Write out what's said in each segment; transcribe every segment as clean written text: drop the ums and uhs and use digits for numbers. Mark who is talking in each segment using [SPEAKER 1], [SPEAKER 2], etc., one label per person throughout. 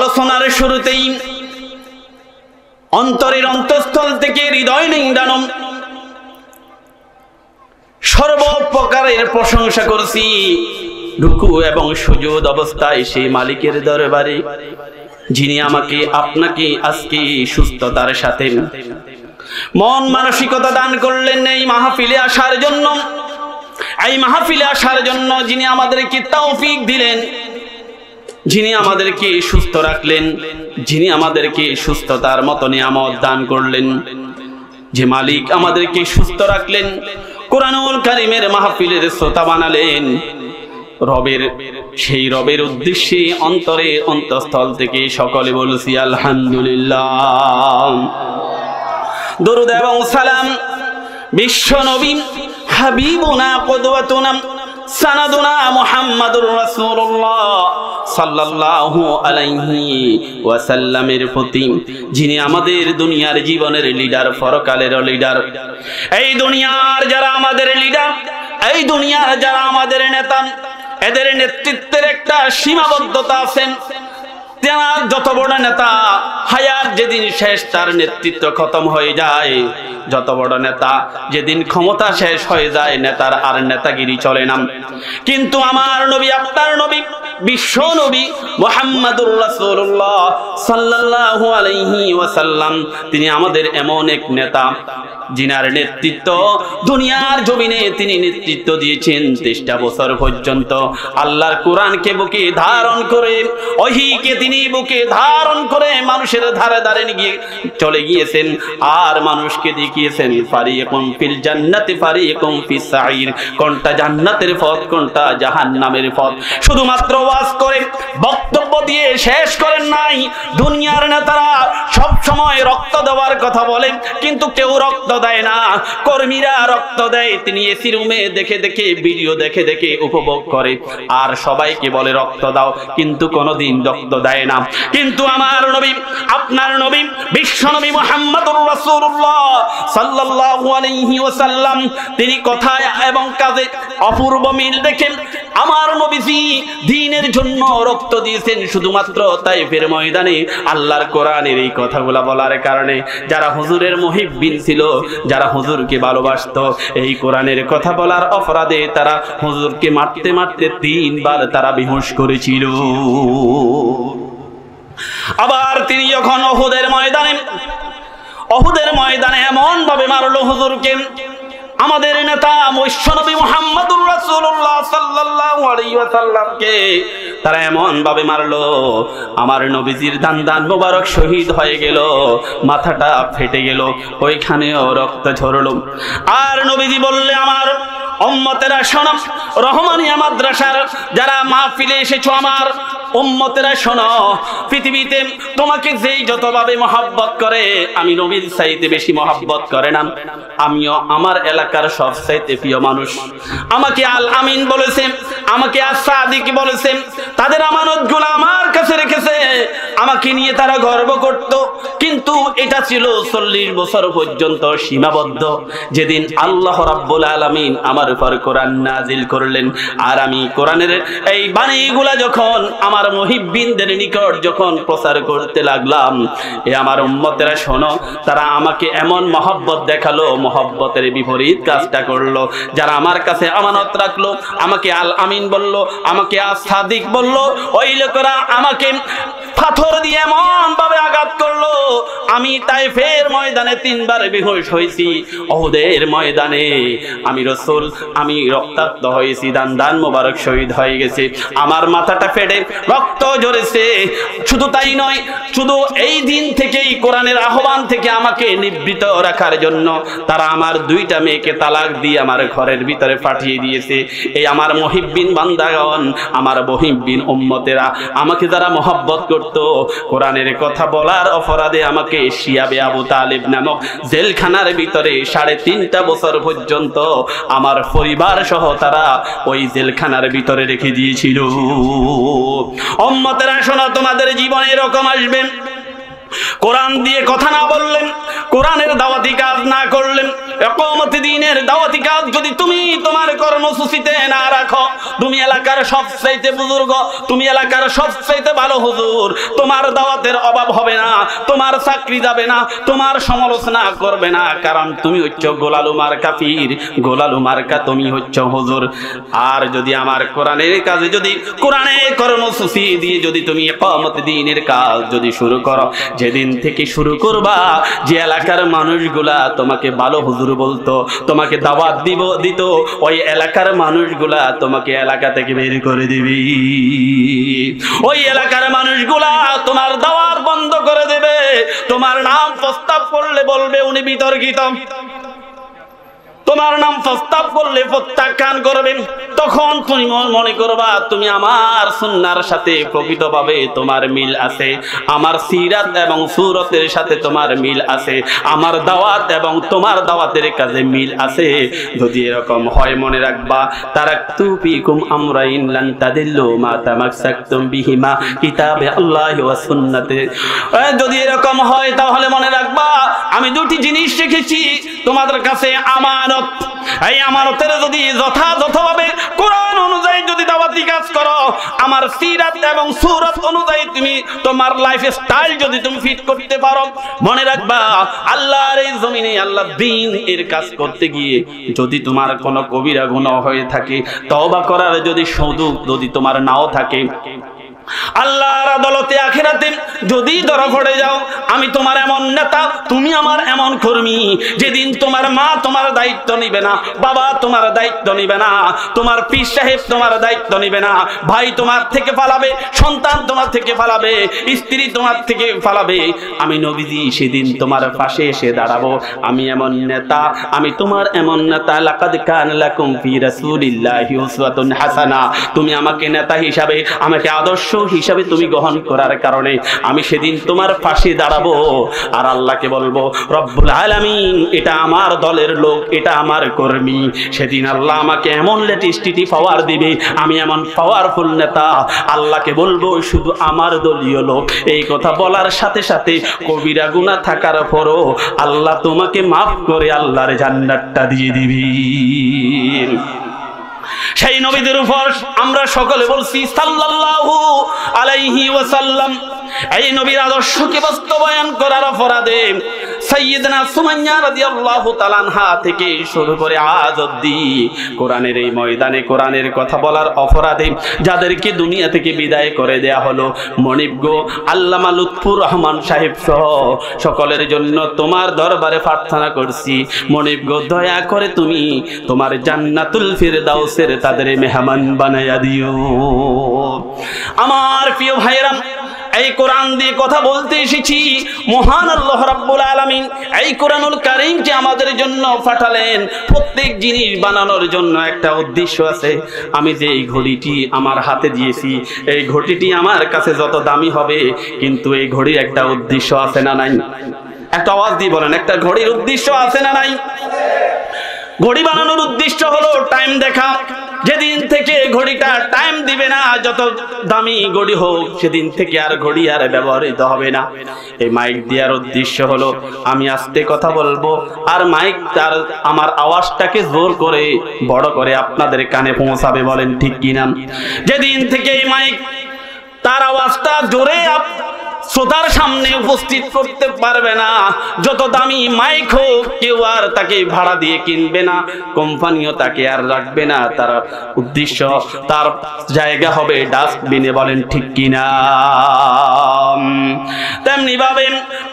[SPEAKER 1] আলোচনার শুরুতেই অন্তরের অন্তঃস্থল থেকে হৃদয় নিংড়ানো সর্বপ্রকারের প্রশংসা করছি রুকু এবং সুজুদ অবস্থায় সেই মালিকের দরবারে, যিনি আমাকে আপনাকে আজকে সুস্থতার সাথে মন মানসিকতা দান করলেন এই মাহফিলে আসার জন্য। এই মাহফিলে আসার জন্য যিনি আমাদেরকে তৌফিক দিলেন, যিনি আমাদেরকে সুস্থ রাখলেন, যিনি আমাদেরকে সুস্থতার মতো নিয়ামত দান করলেন, যে মালিক আমাদেরকে সুস্থ রাখলেন, কোরআনুল কারীমের মাহফিলের শ্রোতা বানালেন, সেই রবের উদ্দেশ্যে অন্তরে অন্তঃস্থল থেকে সকলে বলছি আলহামদুলিল্লাহ। দরুদ এবং সালাম বিশ্ব নবী হাবিবুনা কুদওয়াতুনা সানাদুনা মুহাম্মাদুর রাসূলুল্লাহ সাল্লাল্লাহু আলাইহি ওয়াসাল্লামের প্রতি, যিনি আমাদের দুনিয়ার জীবনের লিডার, পরকালের লিডার। এই দুনিয়ার যারা আমাদের লিডার, এই দুনিয়ার যারা আমাদের নেতা, এদের নেতৃত্বের একটা সীমাবদ্ধতা আছে। তার যত বড় নেতা, হায়াত যেদিন শেষ তার নেতৃত্ব খতম হয়ে যায়। যত বড় নেতা, যেদিন ক্ষমতা শেষ হয়ে যায় নেতার আর নেতাগিরি চলে না। কিন্তু আমার নবী, আপনার নবী, বিশ্ব নবী মুহাম্মাদুর রাসূলুল্লাহ সাল্লাল্লাহু আলাইহি ওয়াসাল্লাম, তিনি আমাদের এমন এক নেতা যিনার নেতৃত্ব দুনিয়ার জমিনে তিনি নেতৃত্ব দিয়েছেন 23টা বছর পর্যন্ত। আল্লাহর কোরআনকে বুকে ধারণ করে, ওহীকে তিনি বুকে ধারণ করে মানুষের ধারে ধারে গিয়ে চলে গিয়েছেন, আর মানুষকে দেখিয়েছেন ফারিকুম ফিল জান্নাতি ফারিকুম ফিস সাঈর, কোনটা জান্নাতের পথ, কোনটা জাহান্নামের পথ। শুধুমাত্র ওয়াজ করে, বক্তব্য দিয়ে শেষ করেন নাই। দুনিয়ার নেতারা সব সময় রক্ত দেওয়ার কথা বলেন, কিন্তু কেউ রক্ত দেয় না। কর্মীরা রক্ত দেয়, তিনি এসি রুমে দেখে দেখে, ভিডিও দেখে দেখে উপভোগ করে, আর সবাইকে বলে রক্ত দাও, কিন্তু কোনোদিন রক্ত দেয় না। কিন্তু আমার নবী, আপনার নবী, বিশ্ব নবী মুহাম্মাদুর রাসূলুল্লাহ সাল্লাল্লাহু আলাইহি ওয়াসাল্লাম, তিনি কথায় এবং কাজে অপূর্ব মিল দেখেন। আমার নবীজি দ্বীনের জন্য রক্ত দিয়েছেন শুধুমাত্র তাইফের ময়দানে। আল্লাহর কোরআনের এই কথাগুলা বলার কারণে যারা হুজুরের মুহিব্বিন ছিল, যারা হুজুরকে ভালোবাসতো, এই কোরআনের কথা বলার অপরাধে তারা হুজুরকে মারতে মারতে 3 বার তারা বেহুশ করেছিল। আবার তিনি যখন উহুদের ময়দানে এমন ভাবে মারলো হুজুরকে, আমাদের নেতা বিশ্বনবী মুহাম্মদুর রাসূলুল্লাহ সাল্লাল্লাহু আলাইহি ওয়াসাল্লামকে তারা এমন ভাবে মারলো, আমার নবীজির দান মোবারক শহীদ হয়ে গেল, মাথাটা ফেটে গেল, ওইখানেও রক্ত ঝরলো। আর নবীজি বললে, আমার উম্মতেরা শোনো, রহমানিয়া মাদ্রাসার যারা মাহফিলে এসেছো, আমার উম্মতেরা শোনো, পৃথিবীতে তোমাকে যেই যতভাবে মহব্বত করে, আমি নবীর চাইতে বেশি মহব্বত করে না। আমিও আমার এলাকার সবচাইতে প্রিয় মানুষ। আমাকে আল আমিন বলেছেন, আমাকে আর সাদিক বলেছেন, তাদের আমানতগুলো আমার কাছে রেখেছে, আমাকে নিয়ে তারা গর্ব করত। কিন্তু এটা ছিল 40 বছর পর্যন্ত সীমাবদ্ধ। যেদিন আল্লাহ রাব্বুল আলামিন আমার উপর কোরআন নাজিল করলেন, আর আমি কোরআনের এই বাণীগুলা যখন আমার মুহিব্বিনদের নিকট যখন প্রচার করতে লাগলাম, এ আমার উম্মতেরা শোনো, তারা আমাকে এমন মহব্বত দেখালো, মহব্বতের বিপরীত কাজটা করলো। যারা আমার কাছে আমানত রাখলো, আমাকে আল আমিন বলল, আমাকে আল সাদিক বলল, ওই লোকেরা আমাকে পাথর দিয়ে এমন ভাবে আঘাত করলো, আমি তাইফের ময়দানে 3 বার বেহুশ হয়েছি। উহুদের ময়দানে আমি রাসূল, আমি রক্তাক্ত হয়েছি, দান মোবারক শহীদ হয়ে গেছে, আমার মাথাটা ফেটে রক্ত ঝরেছে। শুধু তাই নয়, শুধু এই দিন থেকেই কোরআনের আহ্বান থেকে আমাকে নিবৃত রাখার জন্য তারা আমার 2টা মেয়েকে তালাক দিয়ে আমার ঘরের ভিতরে পাঠিয়ে দিয়েছে। এই আমার মুহিব্বিন বান্দাগণ, আমার মুহিব্বিন উম্মতেরা, আমাকে যারা মহব্বত করত, কোরআনের কথা বলার অপরাধে আমাকে শিয়াবে আবু তালিব নামক জেলখানার ভিতরে 3.5 বছর পর্যন্ত আমার পরিবার সহ তারা ওই জেলখানার ভিতরে রেখে দিয়েছিল। উম্মতেরা শোনো, তোমাদের জীবনে এরকম আসবে, কোরআন দিয়ে কথা না বললেন, কোরআনের দাওয়াতি কাজ না করলে, ইকামতে দ্বীনের দাওয়াতি কাজ যদি তুমি তোমার কর্মসূচিতে না রাখো, তুমি এলাকার সবচাইতে বুজুর্গ, তুমি এলাকার সবচাইতে ভালো হুজুর, তোমার দাওয়াতের অভাব হবে না, তোমার চাকরি যাবে না, তোমার সমালোচনা করবে না, কারণ তুমি হচ্ছ গোলালু মার্কা পীর, গোলালু মার্কা তুমি হচ্ছ হুজুর। আর যদি আমার কোরআনের কাজে, যদি কোরআনের কর্মসূচি দিয়ে যদি তুমি ইকামতে দ্বীনের কাজ যদি শুরু করো, যেদিন থেকে শুরু করবা, যে এলাকার মানুষগুলা তোমাকে ভালো হুজুর বলতো, তোমাকে দাওয়াত দিত, ওই এলাকার মানুষগুলা তোমাকে এলাকা থেকে বের করে দিবি। ওই এলাকার মানুষগুলা তোমার দাওয়াত বন্ধ করে দেবে, তোমার নাম প্রস্তাব করলে বলবে উনি বিতর্কিত, তোমার নাম প্রস্তাব করলে প্রত্যাখ্যান করবেন। তখন তুমি মনে করবা তুমি আমার সুন্নাহর সাথে প্রকৃতভাবে তোমার মিল আছে, আমার সিরাত এবং সুরতের সাথে তোমার মিল আছে, আমার দাওয়াত এবং তোমার দাওয়াতের কাজে মিল আছে। যদি এরকম হয় মনে রাখবা, তারাকতু ফিকুম আমরাইন লান তাদিল্লু মা তামাসসাকতুম বিহিমা কিতাবে আল্লাহি ওয়া সুন্নাতে। যদি এরকম হয় তাহলে মনে রাখবা আমি দুটি জিনিস রেখেছি তোমাদের কাছে আমানত। এই আমানতের যদি যথাযথভাবে কোরআন অনুযায়ী যদি দাওয়াতি কাজ করো, আমার সিরাত এবং সুরত অনুযায়ী তুমি তোমার লাইফ স্টাইল যদি তুমি ফিট করতে পারো, মনে রাখবা আল্লাহর এই জমিনে আল্লাহর দ্বীন এর কাজ করতে গিয়ে যদি তোমার কোনো কবিরা গুনাহ হয়ে থাকে, তওবা করার যদি সুযোগ যদি তোমার নাও থাকে, আল্লাহর আদালতে আখিরাতে যদি ধরা পড়ে যাও, আমি তোমার এমন নেতা, তুমি আমার এমন কর্মী, যেদিন তোমার মা তোমার দায়িত্ব নিবে না, বাবা তোমার দায়িত্ব নিবে না, তোমার পীর সাহেব তোমার দায়িত্ব নিবে না, ভাই তোমার থেকে পালাবে, সন্তান তোমার থেকে পালাবে, স্ত্রী তোমার থেকে পালাবে, আমি নবীজি সেদিন তোমার পাশে এসে দাঁড়াবো। আমি এমন নেতা, আমি তোমার এমন নেতা, লাকাদ কানা লাকুম ফি রাসূলিল্লাহি উসওয়াতুন হাসানা। তুমি আমাকে নেতা হিসাবে, আমাকে আদর্শ হিসাবে তুমি গ্রহণ করার কারণে আমি সেদিন তোমার পাশে দাঁড়াবো, আর আল্লাহকে বলবো রব্বুল আলামিন এটা আমার দলের লোক, এটা আমার কর্মী। সেদিন আল্লাহ আমাকে এমন লেটিস্টিটি পাওয়ার দিবে, আমি এমন পাওয়ারফুল নেতা, আল্লাহকে বলবো শুধু আমার দলীয় লোক। এই কথা বলার সাথে সাথে কবিরা গুনাহ থাকার পরও আল্লাহ তোমাকে মাফ করে আল্লাহর জান্নাতটা দিয়ে দিবি। সেই নবীদের উপর আমরা সকলে বলছি সাল্লাল্লাহু আলাইহি ওয়াসাল্লাম। এই নবীর আদর্শকে বাস্তবায়ন করার অপরাধে সাইয়্যিদনা সুমাইয়া রাদিয়াল্লাহু তাআলা আনহা থেকে শুরু করে আজ অবধি কোরআনের এই ময়দানে কোরআনের কথা বলার অপরাধে যাদেরকে দুনিয়া থেকে বিদায় করে দেয়া হলো, মনিবগো আল্লামা লুৎফুর রহমান সাহেব সহ সকলের জন্য তোমার দরবারে প্রার্থনা করছি, মনিবগো দয়া করে তুমি তোমার জান্নাতুল ফিরদাউসের তাদের মেহমান বানায়া দিও। আমার প্রিয় ভাইরা, এই কোরআন দিয়ে কথা বলতে এসেছি। মহান আল্লাহ রাব্বুল আলামিন এই কোরআনুল কারীমকে আমাদের জন্য পাঠালেন। প্রত্যেক জিনিস বানানোর জন্য একটা উদ্দেশ্য আছে। আমি যে এই ঘড়িটি আমার হাতে দিয়েছি, এই ঘড়িটি আমার কাছে যত দামি হবে, কিন্তু এই ঘড়ির একটা উদ্দেশ্য আছে না নাই? একটা আওয়াজ দিয়ে বলেন, একটা ঘড়ির উদ্দেশ্য আছে না নাই? ঘড়ি বানানোর উদ্দেশ্য হলো টাইম দেখা। যেদিন থেকে ঘড়িটা টাইম দিবে না, যত দামি ঘড়ি হোক, সেদিন থেকে আর ঘড়ি আর ব্যবহৃত হবে না। এই মাইক দেওয়ার উদ্দেশ্য হলো আমি আস্তে কথা বলবো, আর মাইক তার আমার আওয়াজটাকে জোর করে বড় করে আপনাদের কানে পৌঁছাবে। বলেন ঠিক কিনা? যেদিন থেকে এই মাইক তার আওয়াজটা জোরে শ্রোতার সামনে উপস্থিত করতে পারবে না, যত দামি মাইক হোক কেউ আর তাকে ভাড়া দিয়ে কিনবে না, কোম্পানিও তাকে আর রাখবে না। তার উদ্দেশ্য, তার জায়গা হবে ডাস্টবিনে। বলেন ঠিক কিনা? তেমনি ভাবে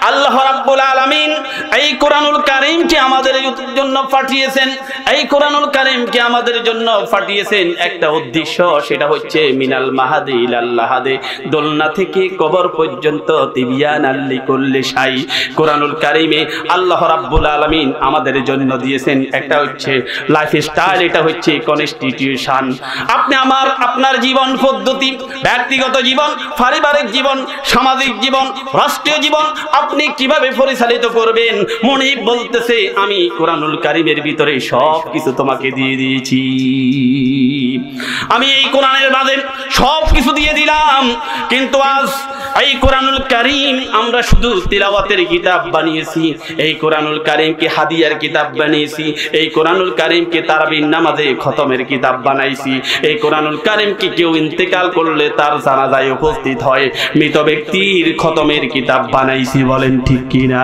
[SPEAKER 1] আল্লাহ রাব্বুল আলামিন এই কোরআনুল কারীমকে আমাদের জন্য পাঠিয়েছেন। এই কোরআনুল কারীমকে আমাদের জন্য পাঠিয়েছেন একটা উদ্দেশ্য, সেটা হচ্ছে মিনাল মাহাদি ইলাল লাহাদি, দোলনা থেকে কবর পর্যন্ত তিবিয়ানাল লিকুল্লি শাই। কোরআনুল কারীমে আল্লাহ রাব্বুল আলামিন আমাদের জন্য দিয়েছেন একটা হচ্ছে লাইফস্টাইল, এটা হচ্ছে কনস্টিটিউশন। আপনি আপনার জীবন পদ্ধতি, ব্যক্তিগত জীবন, পারিবারিক জীবন, সামাজিক জীবন, রাষ্ট্রীয় জীবন আপনি কিভাবে পরিচালিত করবেন। মনিব বলতেছে আমি কোরআনুল কারীমের ভিতরে সব কিছু তোমাকে দিয়ে দিয়েছি। আমি এই কোরআনের মাঝে সব কিছু দিয়ে দিলাম, কিন্তু আজ এই কোরআনুল কারীম আমরা শুধু তিলাওয়াতের কিতাব বানিয়েছি, এই কোরআনুল কারীমকে হাদিয়ার কিতাব বানিয়েছি, এই কোরআনুল কারীমকে তারাবির নামাজে খতমের কিতাব বানাইছি, এই কোরআনুল কারীমকে কেউ ইন্তেকাল করলে তার জানাজায় উপস্থিত হয় মৃত ব্যক্তির খতমের কিতাব বানাইছি। বলেন ঠিক কিনা?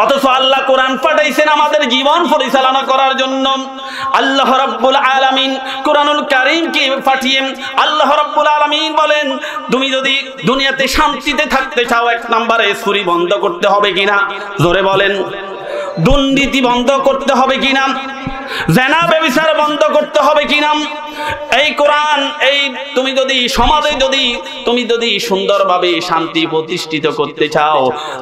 [SPEAKER 1] অথচ আল্লাহ কোরআন পাঠাইছেন আমাদের জীবন পরিচালনা করার জন্য। আল্লাহ রাব্বুল আলামিন কোরআনুল কারীমকে পাঠিয়ে আল্লাহ রাব্বুল আলামিন বলেন, তুমি যদি দুনিয়াতে শান্তিতে থাকতে চাও, এক নম্বরে চুরি বন্ধ করতে হবে কিনা? জোরে বলেন। দুর্নীতি বন্ধ করতে হবে কিনা? জেনা ব্যভিচার বন্ধ করতে হবে কিনা? এই কোরআন, এই তুমি যদি সমাজে তুমি যদি সুন্দরভাবে শান্তি প্রতিষ্ঠিত করতে চাও,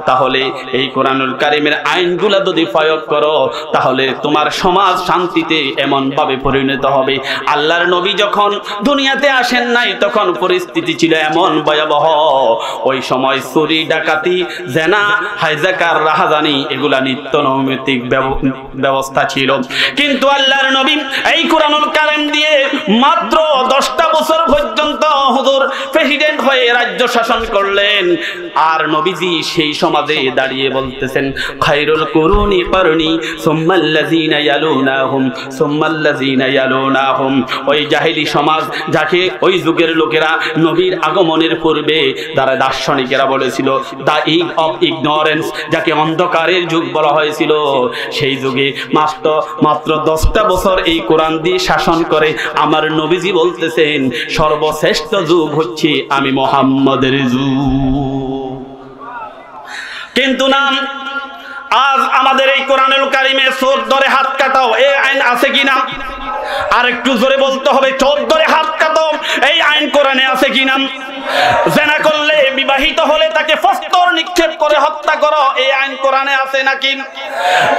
[SPEAKER 1] তাহলে এই কোরআনুল কারীমের আইনগুলো যদি প্রয়োগ করো, তাহলে তোমার সমাজ শান্তিতে এমন ভাবে পরিণত হবে। আল্লাহর নবী যখন দুনিয়াতে আসেন নাই, তখন পরিস্থিতি ছিল এমন ভয়াবহ, ওই সময় চুরি ডাকাতি জেনা হাইজাকার রাহাজানি এগুলা নিত্য নৈমিত্তিক ব্যবস্থা ছিল। কিন্তু আল্লাহর নবী এই কোরআনুল কারীম দিয়ে মাত্র 10টা বছর পর্যন্ত হুজুর প্রেসিডেন্ট হয়ে রাজ্য শাসন করলেন। আর নবীজি সেই সমাজে দাঁড়িয়ে বলতেছেন, খায়রুল কুরুনি কারনি সুম্মাল্লাযিনা ইয়ালুনাহুম সুম্মাল্লাযিনা ইয়ালুনাহুম। ওই জাহেলি সমাজ, যাকে ওই যুগের লোকেরা নবীর আগমনের পূর্বে যারা দার্শনিকেরা বলেছিল দা এজ অফ ইগনোরেন্স, যাকে অন্ধকারের যুগ বলা হয়েছিল, সেই যুগে মাত্র 10টা বছর এই কোরআন দিয়ে শাসন করে আমার নবীজি বলতেছেন সর্বশ্রেষ্ঠ যুগ হচ্ছে আমি মুহাম্মাদের যুগ। কিন্তু না, আজ আমাদের এই কোরআনুল কারীমে চোর ধরে হাত কাটাও এই আইন আছে কিনা? আর একটু জোরে বলতে হবে, চোর ধরে হাত কাটাও এই আইন কোরআনে আছে কিনা? জেনা করলে, বিবাহিত হলে তাকে প্রস্তর নিক্ষেপ করে হত্যা করো এই আইন কোরআনে আছে নাকি?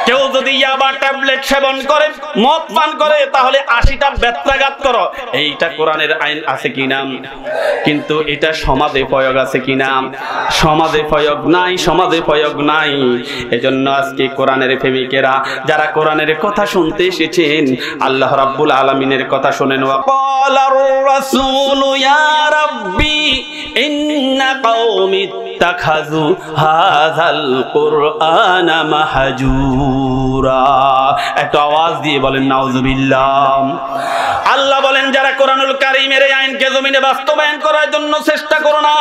[SPEAKER 1] কেউ যদি ইয়াবা ট্যাবলেট সেবন করে, মদ পান করে, তাহলে 80টা বেত্রাঘাত করো, এইটা কোরআনের আইন আছে কিনা? কিন্তু এটা সমাজে প্রয়োগ আছে কিনা? সমাজে প্রয়োগ নাই, সমাজে প্রয়োগ নাই। এজন্য আজকে কোরআনের প্রেমিকেরা যারা কোরআনের কথা শুনতে এসেছেন, আল্লাহ রাব্বুল আলামিনের কথা শুনেন। ওয়াকালার রাসূলু ইয়া রাব্বি ইন্না কওমি ইত্তাখাযু হাযাল কুরআনা মাহজুরা। একটা আওয়াজ দিয়ে বলেন নাউযুবিল্লাহ। আল্লাহ বলেন, যারা কোরআনুল কারীমের এই আইনকে জমিনে বাস্তবায়ন করার জন্য চেষ্টা করো না,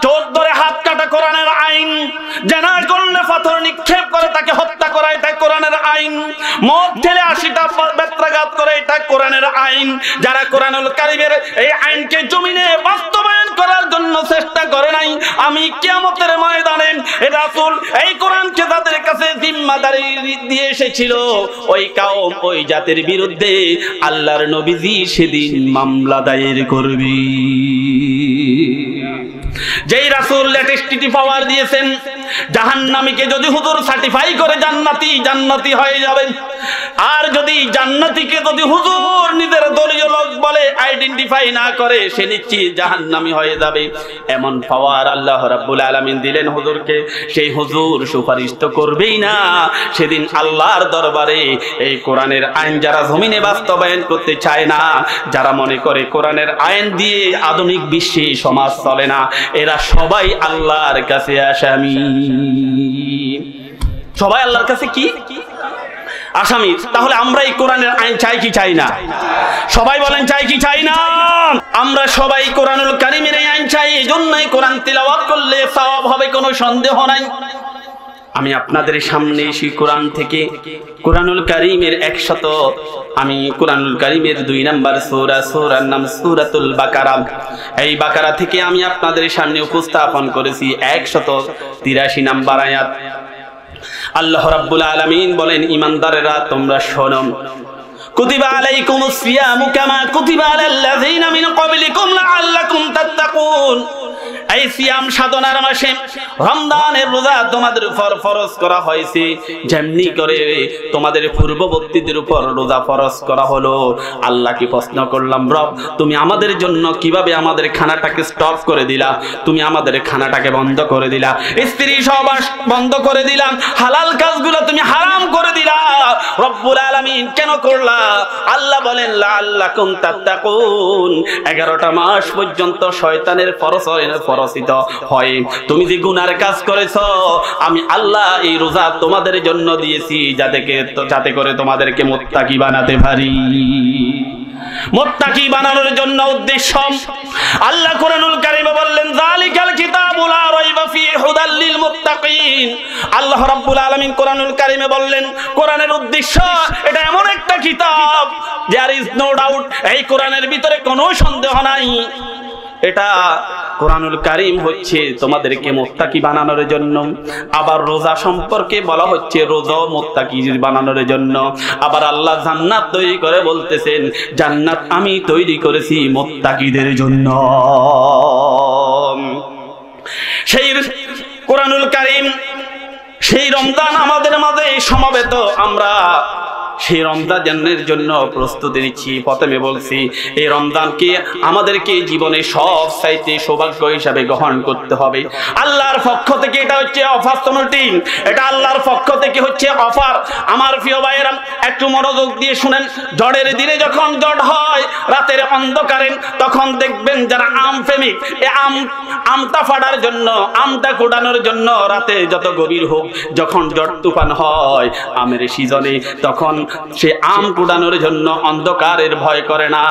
[SPEAKER 1] চোর ধরে হাত কাটা কোরআনের আইন, জেনা করলে পাথর নিক্ষেপ করে তাকে হত্যা করা এটা কোরআনের আইন, মদ ঢেলে 80টা বেত্রাঘাত করে এটা কোরআনের আইন। যারা কোরআনুল কারীমের এই আইনকে জমিনে বাস্তবায়ন করার জন্য চেষ্টা করে নাই, আমি কিয়ামতের ময়দানে রাসূল এই কোরআনকে তাদের কাছে জিম্মাদারি দিয়ে এসেছিল, ওই কওম ওই জাতির বিরুদ্ধে আল্লাহর নবীজি সেদিন মামলা দায়ের করবে। যেই রাসূল লেটেস্টিটি পাওয়ার দিয়েছেন, জাহান্নামীকে যদি হুজুর সার্টিফাই করে জান্নাতি হয়ে যাবেন, আর যদি জান্নাতীকে যদি হুজুর নিজের দলীয় লোক বলে আইডেন্টিফাই না করে, সে নিশ্চিত জাহান্নামী হয়ে যাবে। এমন পাওয়ার আল্লাহ রাব্বুল আলামিন দিলেন হুজুরকে। সেই হুজুর সুপারিশ তো করবেই না, সেদিন আল্লাহর দরবারে এই কোরআনের আইন যারা জমিনে বাস্তবায়ন করতে চায় না, যারা মনে করে কোরআনের আইন দিয়ে আধুনিক বিশ্বে সমাজ চলে না, এরা সবাই আল্লাহর কাছে আসামি। সবাই আল্লাহর কাছে কি আসামি? তাহলে আমরা এই কোরআনের আইন চাই কি চাই না? সবাই বলেন চাই কি চাই না? আমরা সবাই কোরআনুল কারীমের এই আইন চাই, এজন্যই কোরআন তিলাওয়াত করলে সওয়াব হবে, কোনো সন্দেহ নাই। আমি আপনাদের সামনে এসে কোরআন থেকে কোরআনুল কারীমের 100 আমি কোরআনুল কারীমের 2 নাম্বার সূরার নাম সূরাতুল বাকারা। এই বাকারা থেকে আমি আপনাদের সামনে উপস্থাপন করেছি 183 নাম্বার আয়াত। আল্লাহ রাব্বুল আলামিন বলেন, ঈমানদারেরা তোমরা শোনো, কুতিবা আলাইকুমুস সিয়ামু কামা কুতিবা আলাল্লাযীনা মিন ক্বাবলিকুম লাআল্লাকুম তাত্তাকুন। এই সিয়াম সাধনার মাসে রমজানের রোজা তোমাদের উপর ফরজ করা হয়েছে, যেমনি করে তোমাদের পূর্ববর্তীদের উপর রোজা ফরজ করা হলো। আল্লাহকে প্রশ্ন করলাম, রব তুমি আমাদের জন্য কিভাবে আমাদের খানাটাকে স্টপ করে দিলা, তুমি আমাদের খানাটাকে বন্ধ করে দিলা, স্ত্রী সহবাস বন্ধ করে দিলাম, হালাল কাজগুলো তুমি হারাম করে দিলা, রব্বুল আলামিন কেন করলা? আল্লাহ বলেন লাআল্লাকুম তাত্তাকুন, 11টা মাস পর্যন্ত শয়তানের পরশিত হয়। তুমি যে গুনার কাজ করেছো, আমি আল্লাহ এই রোজা তোমাদের জন্য দিয়েছি যাতে করে তোমাদেরকে মুত্তাকি বানাতে পারি। মুত্তাকি বানানোর জন্য উদ্দেশ্য। আল্লাহ কোরআনুল কারীমে বললেন যালিকাল কিতাবু লা রাইবা ফীহি হুদাল লিল মুত্তাকিন। আল্লাহ রাব্বুল আলামিন কোরআনুল কারীমে বললেন, কোরআনের উদ্দেশ্য এটা এমন একটা কিতাব, দেয়ার ইজ নো ডাউট, এই কোরআনের ভিতরে কোনো সন্দেহ নাই, এটা কোরআনুল কারীম হচ্ছে তোমাদেরকে মুত্তাকি বানানোর জন্য। আবার রোজা সম্পর্কে বলা হচ্ছে রোজা মুত্তাকি বানানোর জন্য। আবার আল্লাহ জান্নাত তৈরি করে বলতেছেন, জান্নাত আমি তৈরি করেছি মুত্তাকিদের জন্য। সেই কোরআনুল কারীম, সেই রমজান আমাদের মাঝে সমবেত, আমরা সেই রমজানের জন্য প্রস্তুতি নিচ্ছি। প্রথমে বলছি এই রমজানকে আমাদেরকে জীবনে সব চাইতে সৌভাগ্য হিসাবে গ্রহণ করতে হবে। আল্লাহর পক্ষ থেকে এটা হচ্ছে অপরচুনিটি, এটা আল্লাহর পক্ষ থেকে হচ্ছে অফার। আমার প্রিয় ভাইয়েরা একটু মনোযোগ দিয়ে শুনেন, ঝড়ের দিনে যখন ঝড় হয় রাতের অন্ধকারে, তখন দেখবেন যারা আম প্রেমিক, এই আমটা ফাটার জন্য, আমটা কোড়ানোর জন্য রাতে যত গভীর হোক, যখন ঝড় তুফান হয় আমের সিজনে, তখন সে আম কুড়ানোর জন্য অন্ধকারের ভয় করে না,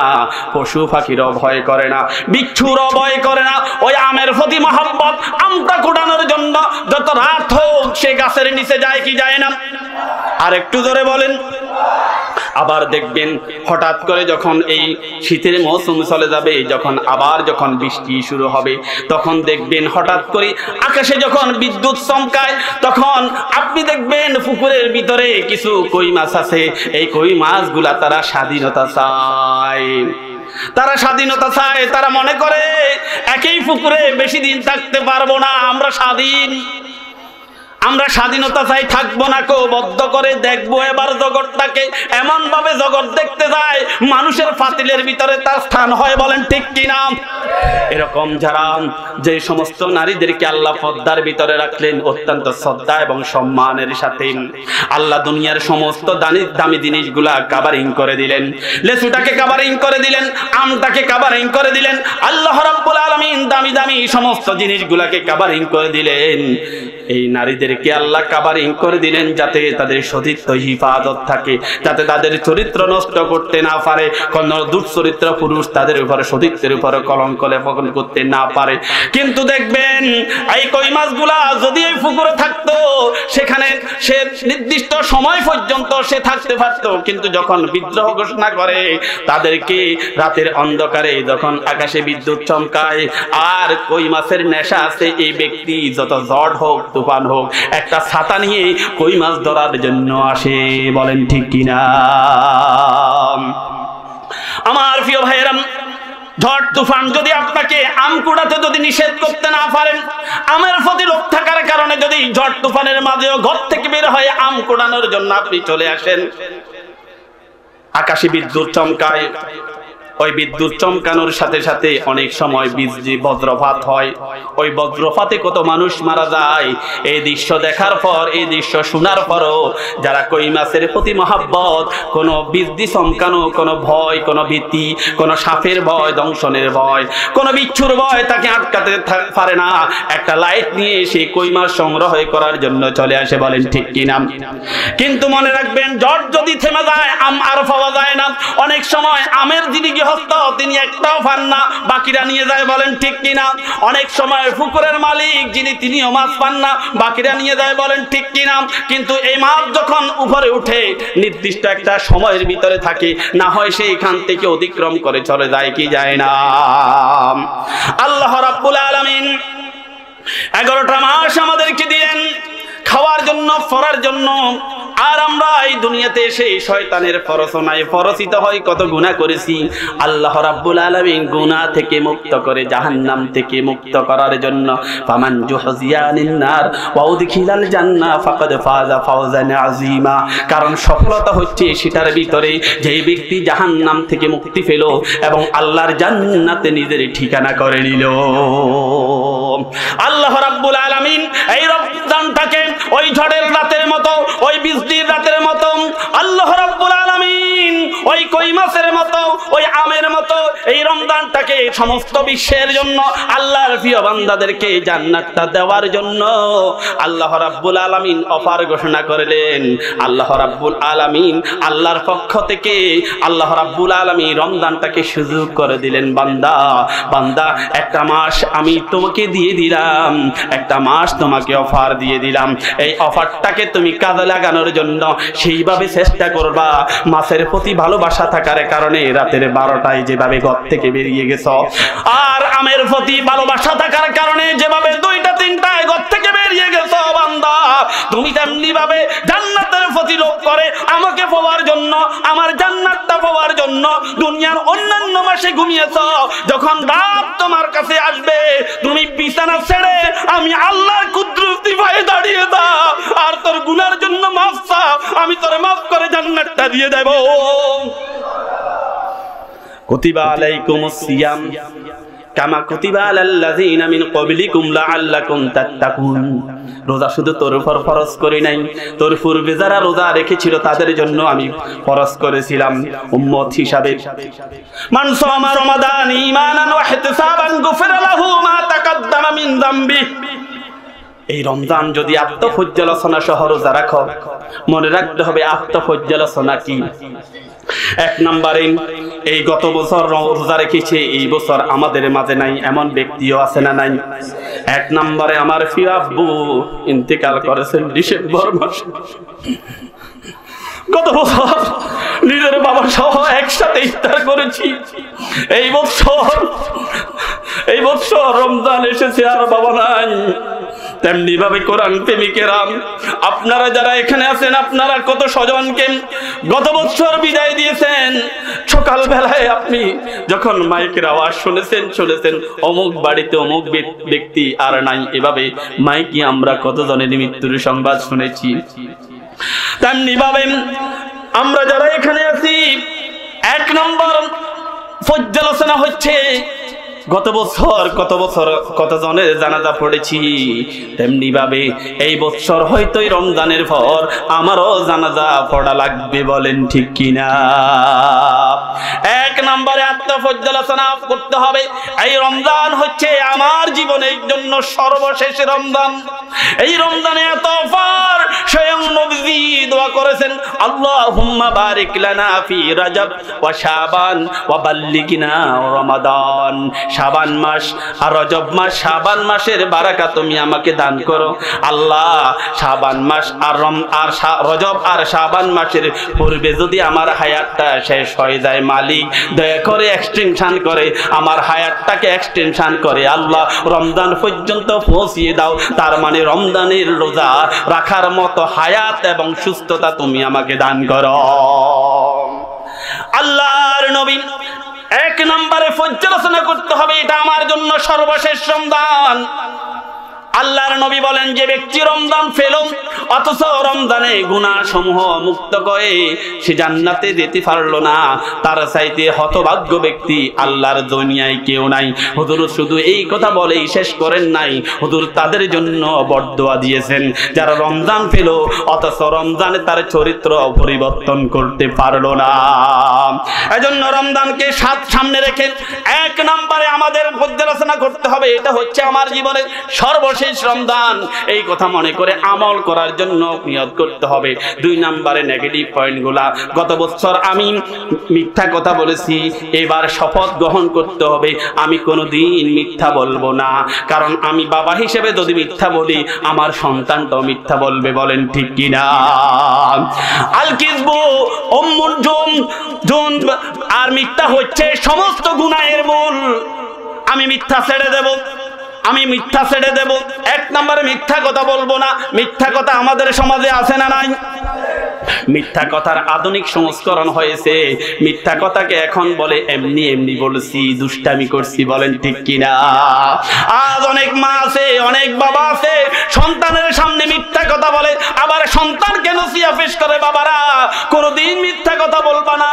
[SPEAKER 1] পশু পাখিরও ভয় করে না, বিচ্ছুরও ভয় করে না। ওই আমের প্রতি মহব্বত, আমটা কুড়ানোর জন্য যত রাত হোক সে গাছের নিচে যায় কি যায় না? আর একটু জোরে বলেন। আবার দেখবেন হঠাৎ করে যখন এই শীতের মৌসুম চলে যাবে, যখন বৃষ্টি শুরু হবে, তখন দেখবেন হঠাৎ করে আকাশে যখন বিদ্যুৎ চমকায়, তখন আপনি দেখবেন পুকুরের ভিতরে কিছু কই মাছ আছে। এই কই মাছগুলা তারা স্বাধীনতা চায়, তারা মনে করে একই পুকুরে বেশি দিন থাকতে পারবো না, আমরা স্বাধীনতা চাই, থাকবো না কো, বদ্ধ করে দেখবো এবার জগৎটাকে। এমন ভাবে জগৎ দেখতে যায় মানুষের পাতিলের ভিতরে তার স্থান হয়, বলেন ঠিক কিনা? এরকম যারা, যে সমস্ত নারীদেরকে আল্লাহ পর্দার ভিতরে রাখলেন অত্যন্ত শ্রদ্ধা এবং সম্মানের সাথে, আল্লাহ দুনিয়ার সমস্ত দামি জিনিসগুলা কাভারিং করে দিলেন, লেচুটাকে কাভারিং করে দিলেন, আমটাকে কাভারিং করে দিলেন, আল্লাহ রাব্বুল আলামিন দামি দামি সমস্ত জিনিসগুলাকে কাভারিং করে দিলেন। এই নারীদেরকে আল্লাহ কাভারিং করে দিলেন যাতে তাদের সতীত্ব হিফাজত থাকে, যাতে তাদের চরিত্র নষ্ট করতে না পারে, কোন দুশ্চরিত্র পুরুষ তাদের উপরে সতীত্বের উপরে কলঙ্ক লেপন করতে না পারে। কিন্তু দেখবেন এই কই মাছগুলা যদি এই পুকুরে থাকতো, সেখানে সে নির্দিষ্ট সময় পর্যন্ত সে থাকতে পারতো, কিন্তু যখন বিদ্রোহ ঘোষণা করে তাদেরকে রাতের অন্ধকারে যখন আকাশে বিদ্যুৎ চমকায় আর কই মাছের নেশা আছে, এই ব্যক্তি যত ঝড় হোক তুফান হোক একটা ছাতা নিয়ে কই মাছ ধরার জন্য আসে, বলেন ঠিক কিনা? আমার প্রিয় ভাইয়েরা, ঝড় তুফান যদি আপনাকে আম কুড়াতে যদি নিষেধ করতে না পারেন, আমের প্রতি লোভ থাকার কারণে যদি ঝড় তুফানের মাঝেও ঘর থেকে বের হয়ে আম কুড়ানোর জন্য আপনি চলে আসেন, আকাশে বিদ্যুৎ চমকায়, ওই বিদ্যুৎ চমকানোর সাথে সাথে অনেক সময় বিজলি বজ্রপাত হয়, ওই বজ্রপাতে কত মানুষ মারা যায়। এই দৃশ্য দেখার পর, এই দৃশ্য শোনার পরও যারা কই মাছের প্রতি মহব্বত, কোনো বিজলি চমকানো, কোনো ভয়, কোনো ভীতি, কোনো সাপের ভয়, দংশনের ভয়, কোনো বিচ্ছুর ভয় তাকে আটকাতে পারে না, একটা লাইট নিয়ে সেই কই মাছ সংগ্রহ করার জন্য চলে আসে, বলেন ঠিক কিনা? কিন্তু মনে রাখবেন, ঝড় যদি থেমে যায় আম আর পাওয়া যায় না। অনেক সময় আমের যিনি গৃহস্থ তিনি একটাও পান না, বাকিরা নিয়ে যায়, বলেন ঠিক কিনা? অনেক সময় পুকুরের মালিক যিনি তিনিও মাছ পান না, বাকিরা নিয়ে যায়, বলেন ঠিক কিনা? কিন্তু এই মাছ যখন উপরে উঠে নির্দিষ্ট একটা সময়ের ভিতরে থাকে, না হয় সেইখান থেকে অতিক্রম করে চলে যায় কি যায় না? আল্লাহ রাব্বুল আলামিন 11টা মাস আমাদেরকে দিলেন খাওয়ার জন্য, পড়ার জন্য, আর আমরা এই দুনিয়াতে এসে শয়তানের পরশনায় পরশিত হয়, কত গুনাহ করেছি। আল্লাহ রাব্বুল আলামিন গুনাহ থেকে মুক্ত করে জাহান্নাম থেকে মুক্ত করার জন্য ফামান জুহজিয়া আনিন নার ওয়া উদখিলাল জান্নাহ ফাকাদ ফাযা ফাওজান আযীমা, কারণ সফলতা হচ্ছে সেটার ভিতরে যেই ব্যক্তি জাহান্নাম থেকে মুক্তি পেল এবং আল্লাহর জান্নাতে নিজের ঠিকানা করে নিল। আল্লাহ রাব্বুল আলামিন এই রমজানটাকে ওই ঝড়ের রাতের মতো, ওই বৃষ্টির রাতের মতো, আল্লাহ রাব্বুল আলামিন ওই কই মাছের মতো, ওই আমের মতো এই রমজানটাকে সমস্ত বিশ্বের জন্য আল্লাহর প্রিয় বান্দাদেরকে জান্নাতটা দেওয়ার জন্য আল্লাহ রাব্বুল আলামিন অফার ঘোষণা করলেন। আল্লাহ রাব্বুল আলামিন আল্লাহর পক্ষ থেকে আল্লাহ রাব্বুল আলামিন রমজানটাকে সুযোগ করে দিলেন, বান্দা বান্দা একটা মাস আমি তোমাকে দিয়ে দিলাম, একটা মাস তোমাকে অফার দিয়ে দিলাম। এই অফারটাকে তুমি কাজে লাগানোর জন্য সেইভাবে চেষ্টা করবা। মাছের প্রতি ভালোবাসা থাকার কারণে রাতের 12টায় যেভাবে ঘর থেকে বেরিয়ে গেছ, আর আমের প্রতি ভালোবাসা থাকার কারণে যেভাবে 2টা 3টায় ঘর থেকে বেরিয়ে গেছ, বান্দা তুমি তেমনি ভাবে জান্নাতের প্রতি লোভ করে আমাকে পাওয়ার জন্য, আমার জান্নাতটা পাওয়ার জন্য দুনিয়ার অন্যান্য মাসে ঘুমিয়েছ। যখন রাত তোমার কাছে আসবে তুমি বিছানা ছেড়ে আমি আল্লাহর কুদরতি পায়ে দাঁড়িয়ে দাও আর তোর গুনার জন্য মাফ চাও, আমি তোরে মাফ করে জান্নাতটা দিয়ে দেব। কুতিবা আলাইকুমুস সিয়াম কামা কুতিবা আলাল্লাযিনা মিন ক্বাবলিকুম লাআল্লাকুম তাত্তাকুন। রোজা শুধু তোর উপর ফরজ করি নাই, তোর পূর্বে যারা রোজা রেখেছিল তাদের জন্য আমি ফরজ করেছিলাম উম্মত হিসাবে। মান সামা রমাদান ঈমানান ওয়া ইহতিসাবান গুফিরা লাহু মা তাকাদ্দামা মিন যামবি। এই রমজান যদি আত্মপর্যালোচনা সহ রোজা রাখো, মনে রাখতে হবে আত্মপর্যালোচনা কি। 1 নম্বরে এই গত বছর রোজা রেখেছে, এই বছর আমাদের মাঝে নাই এমন ব্যক্তিও আছে না নাই? 1 নম্বরে আমার প্রিয় আব্বু ইন্তেকাল করেছেন ডিসেম্বর মাসে। গত বছর নিজের বাবা সহ একসাথে ইফতার করেছি। এই বছর রমজান এসেছে আর বাবা নাই। তেমনি ভাবে কোরআন প্রেমিকেরা আপনারা যারা এখানে আছেন, আপনারা কত স্বজনকে গত বছর বিদায় দিয়েছেন। সকাল বেলায় আপনি যখন মাইকের আওয়াজ শুনেছেন অমুক বাড়িতে অমুক ব্যক্তি আর নাই, এভাবে মাইকে আমরা কতজনের মৃত্যুর সংবাদ শুনেছি। তেমনি ভাবে আমরা যারা এখানে আছি 1 নম্বর পর্যালোচনা হচ্ছে গত বছর কতজনের জানাজা পড়েছি। তেমনি ভাবে এই বছর হয়তো রমজানের পর আমারও জানাজা পড়া লাগবে, বলেন ঠিক কিনা? 1 নম্বরে আত্মপর্যালোচনা করতে হবে। এই রমজান হচ্ছে আমার জীবনের জন্য সর্বশেষ রমজান। এই রমজানে এত অফার, স্বয়ং নবী দোয়া করেছেন আল্লাহুম্মা বারিক লানা ফি রাজব ওয়া শাবান ওয়া বাল্লিগনা রমাদান। শাবান মাস আর রজব মাস, শাবান মাসের বারাকা তুমি আমাকে দান করো আল্লাহ। শাবান মাস আর রজব আর শাবান মাসের পূর্বে যদি আমার হায়াতটা শেষ হয়ে যায়, মালিক দয়া করে এক্সটেনশন করে আমার হায়াতটাকে এক্সটেনশন করে আল্লাহ রমজান পর্যন্ত পৌঁছিয়ে দাও। তার মানে রমজানের রোজা রাখার মতো হায়াত এবং সুস্থতা তুমি আমাকে দান করো। আল্লাহর নবী 1 নম্বরে পর্যালোচনা করতে হবে, এটা আমার জন্য সর্বশেষ রমজান। আল্লাহর নবী বলেন যে ব্যক্তি রমজান পেল অথচ রমজানে গুনাহ সমূহ মুক্ত করে সে জান্নাতে যেতে পারলো না, তার চাইতে হতভাগ্য ব্যক্তি আল্লাহর দুনিয়ায় কেউ নাই। হুজুর শুধু এই কথা বলেই শেষ করেন নাই, হুজুর তাদের জন্য বদদোয়া দিয়েছেন যারা রমজান পেল অথচ রমজানে তার চরিত্র পরিবর্তন করতে পারলো না। এজন্য রমজানকে সামনে রেখে 1 নম্বরে আমাদের পর্যালোচনা করতে হবে, এটা হচ্ছে আমার জীবনের সর্বশেষ রমজান। এই কথা মনে করে আমল করার জন্য নিয়ত করতে হবে। 2 নম্বরে নেগেটিভ পয়েন্টগুলা, গত বছর আমি মিথ্যা কথা বলেছি, এবার শপথ গ্রহণ করতে হবে আমি কোনোদিন মিথ্যা বলবো না। কারণ আমি বাবা হিসেবে যদি মিথ্যা বলি আমার সন্তানটাও মিথ্যা বলবে, বলেন ঠিক কিনা? আল কিযবু উম্মুল জুন, আর মিথ্যা হচ্ছে সমস্ত গুনাহের মূল। আমি মিথ্যা ছেড়ে দেব, 1 নম্বরে মিথ্যা কথা বলবো না। মিথ্যা কথা আমাদের সমাজে আছে না নাই? মিথ্যা কথার আধুনিক সংস্করণ হয়েছে। মিথ্যা কথাকে এখন বলে এমনি এমনি বলছি, দুষ্টামি করছি, বলেন ঠিক কিনা? আজ অনেক মা আছে, অনেক বাবা আছে, সন্তানের সামনে মিথ্যা কথা বলে, আবার সন্তানকে নসিহত পেশ করে, বাবারা কোনোদিন মিথ্যা কথা বলবা না।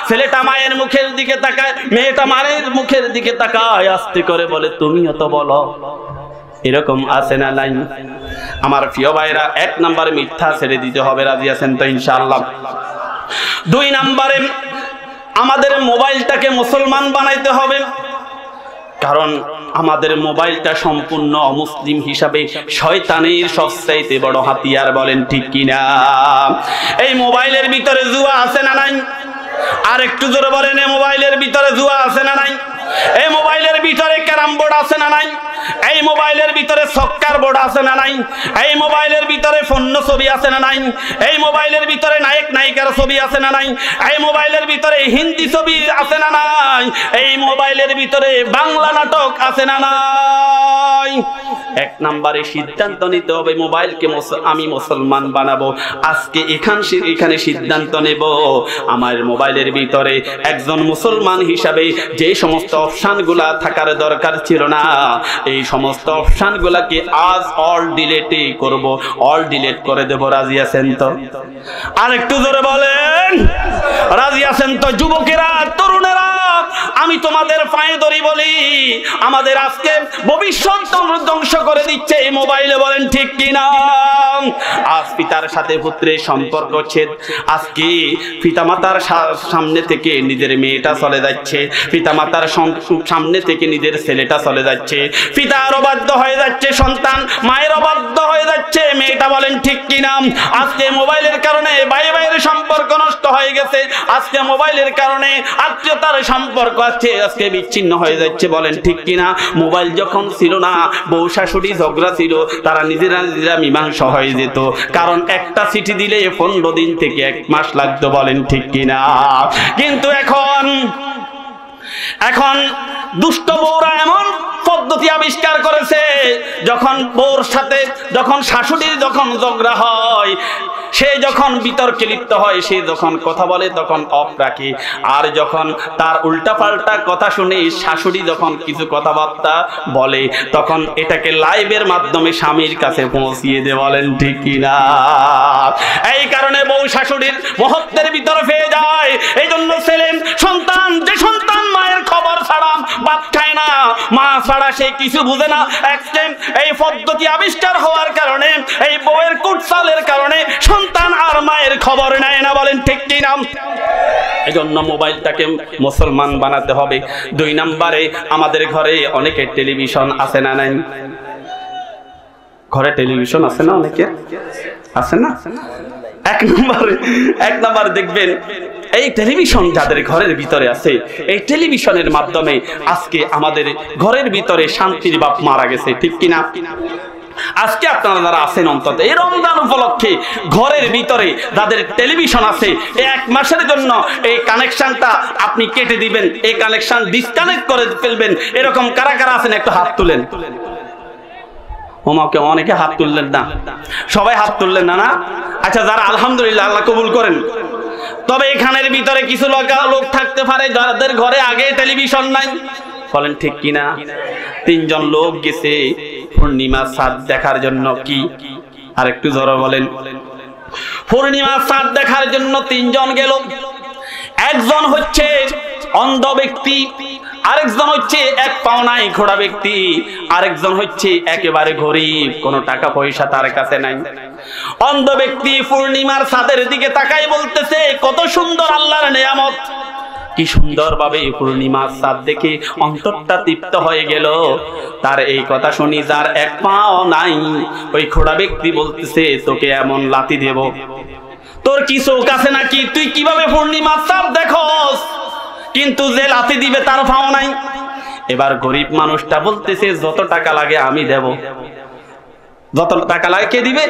[SPEAKER 1] ছেলেটা মায়ের মুখের দিকে তাকায়, মেয়েটা মায়ের মুখের দিকে তাকায়, আস্তে করে বলে তুমিও তো বলো। এরকম আছে না নাই? আমার প্রিয় ভাইরা, 1 নম্বরে মিথ্যা ছেড়ে দিতে হবে, রাজি আছেন তো ইনশাআল্লাহ? 2 নম্বরে আমাদের মোবাইলটাকে মুসলমান বানাইতে হবে, কারণ আমাদের মোবাইলটা সম্পূর্ণ অমুসলিম হিসাবে শয়তানের সবচাইতে বড় হাতিয়ার, বলেন ঠিক কিনা? এই মোবাইলের ভিতরে জুয়া আছে না নাই? আর একটু জোরে বলেন, এই মোবাইলের ভিতরে জুয়া আছে না নাই? এই মোবাইলের ভিতরে ক্যারাম বোর্ড আছে না নাই? এই মোবাইলের ভিতরে সক্কার বোর্ড আছে না নাই? এই মোবাইলের ভিতরে পণ্য ছবি আছে না নাই? এই মোবাইলের ভিতরে নায়ক নায়িকার ছবি আছে না নাই? এই মোবাইলের ভিতরে হিন্দি ছবি আছে না নাই? এই মোবাইলের ভিতরে বাংলা নাটক আছে না নাই? 1 নম্বরে সিদ্ধান্ত নিতে হবে, মোবাইলকে আমি মুসলমান বানাবো। আজকে এখানে সিদ্ধান্ত নেব, আমার মোবাইলের ভিতরে একজন মুসলমান হিসাবে যে সমস্ত অপশনগুলা থাকার দরকার ছিল না, এই সমস্ত অপশনগুলাকে আজ অল ডিলিটই করব, অল ডিলিট করে দেব। রাজি আছেন তো? আর একটু জোরে বলেন, রাজি আছেন তো? যুবকেরা, তরুণেরা, আমি তোমাদের পায়ে ধরি বলি, আমাদের আজকে ভবিষ্যৎ ধ্বংস করে দিচ্ছে এই মোবাইলে, বলেন ঠিক কিনা? আজ পিতার সাথে পুত্রের সম্পর্ক ছেদ, আজকে পিতামাতার সামনে থেকে নিজের মেয়েটা চলে যাচ্ছে, পিতামাতার সামনে থেকে নিজের ছেলেটা চলে যাচ্ছে, পিতার অবাধ্য হয়ে যাচ্ছে সন্তান, মায়ের অবাধ্য হয়ে যাচ্ছে মেয়েটা, বলেন ঠিক কিনা? আজকে মোবাইলের কারণে ভাই ভাইয়ের সম্পর্ক নষ্ট হয়ে গেছে, আজকে মোবাইলের কারণে আত্মীয়তার সম্পর্ক আজকে বিচ্ছিন্ন হয়ে যাচ্ছে, বলেন ঠিক কিনা? মোবাইল যখন ছিল না, বউ শাশুড়ি ঝগড়া ছিল, তারা নিজেরা মীমাংসা হয়ে যেত, কারণ একটা চিঠি দিলে 15 দিন থেকে 1 মাস লাগতো, বলেন ঠিক কিনা? কিন্তু এখন দুষ্ট বউরা এমন পদ্ধতি আবিষ্কার করেছে, যখন বউর সাথে যখন শাশুড়ির যখন ঝগড়া হয়, সে যখন বিতর্কে লিপ্ত হয়, সে যখন কথা বলে তখন অফ রাখে, আর যখন তার উল্টাপাল্টা কথা শুনে শাশুড়ি যখন কিছু কথাবার্তা বলে, তখন এটাকে লাইভের মাধ্যমে স্বামীর কাছে পৌঁছিয়ে দেয়, বলেন ঠিক কিনা? এই কারণে বউ শাশুড়ির মহত্বের ভিতরে পেয়ে যায়। এই জন্য ছেলে সন্তান, যে সন্তান মায়ের খবর ছাড়া ভাত খায় না, মা ছাড়া সে কিছু বুঝে না, এই পদ্ধতি আবিষ্কার হওয়ার কারণে, এই বউয়ের কুটচালের কারণে সন্তান আর মায়ের খবর নেয় না, বলেন ঠিক কিনা? এই জন্য মোবাইলটাকে মুসলমান বানাতে হবে। 2 নম্বরে আমাদের ঘরে অনেকের টেলিভিশন আছে না নাই? ঘরে টেলিভিশন আছে না? অনেকে আছে না? 1 নম্বরে দেখবেন, এই টেলিভিশন যাদের ঘরের ভিতরে আছে, এই টেলিভিশনের মাধ্যমে আজকে আমাদের ঘরের ভিতরে শান্তির বাপ মারা গেছে, ঠিক কিনা? আজকে আপনারা যারা আছেন, অন্তত এই রমজান উপলক্ষে ঘরের ভিতরে যাদের টেলিভিশন আছে, 1 মাসের জন্য এই কানেকশনটা আপনি কেটে দিবেন, এই কানেকশন ডিসকানেক্ট করে ফেলবেন। এরকম কারা কারা আছেন একটু হাত তুলেন। ওমাকে অনেকে হাত তুললেন না, সবাই হাত তুললেন না? না, আচ্ছা, যারা আলহামদুলিল্লাহ, আল্লাহ কবুল করেন। তবে এখানের ভিতরে কিছু লোক থাকতে পারে যাদের ঘরে আগে টেলিভিশন নাই, বলেন ঠিক কিনা? 3 জন লোক গেছে পূর্ণিমা চাঁদ দেখার জন্য। কি? আর একটু জোরে বলেন। পূর্ণিমা চাঁদ দেখার জন্য 3 জন গেল। একজন হচ্ছে অন্ধ ব্যক্তি, আরেকজন হচ্ছে 1 পাও নাই ঘোড়া ব্যক্তি, আরেকজন হচ্ছে একেবারে গরিব, কোনো টাকা পয়সা তার কাছে নাই। অন্ধ ব্যক্তি পূর্ণিমার চাঁদের দিকে তাকাই বলতেছে, কত সুন্দর আল্লাহর নিয়ামত, কি সুন্দরভাবে পূর্ণিমার চাঁদ দেখে অন্তরটা তৃপ্ত হয়ে গেল। তার এই কথা শুনি যার 1 পাও নাই, ওই ঘোড়া ব্যক্তি বলতেছে, তোকে এমন লাথি দেব, তোর কি চোখ আছে নাকি? তুই কিভাবে পূর্ণিমার চাঁদ দেখোস, কিন্তু যে লাথি দিবে তার পাও নাই। এবার গরিব মানুষটা বলতেছে, যত টাকা লাগে আমি দেব। যত টাকা লাগে কে দিবে?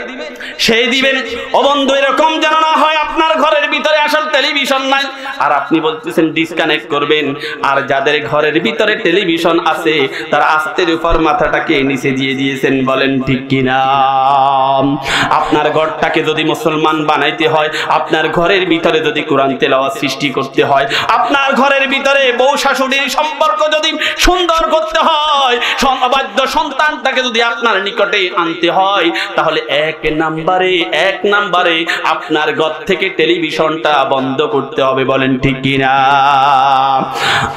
[SPEAKER 1] সেই দিবেন। ও বন্ধু, এরকম যেন না হয় আপনার ঘরের ভিতরে আসল টেলিভিশন নাই আর আপনি বলতেছেন ডিসকানেক্ট করবেন, আর যাদের ঘরের ভিতরে টেলিভিশন আছে তারা আস্তের উপর মাথাটাকে নিচে দিয়ে দিয়েছেন। বলেন ঠিক কিনা? আপনার ঘরটাকে যদি মুসলমান বানাইতে হয়, আপনার ঘরের ভিতরে যদি কোরআন তেলাওয়াত সৃষ্টি করতে হয়, আপনার ঘরের ভিতরে বউ শাশুড়ির সম্পর্ক যদি সুন্দর করতে হয়, অবাধ্য সন্তানটাকে যদি আপনার নিকটে আনতে হয়, তাহলে এক নম্বরে আপনার ঘর থেকে টেলিভিশনটা বন্ধ করতে হবে। বলেন ঠিক কিনা?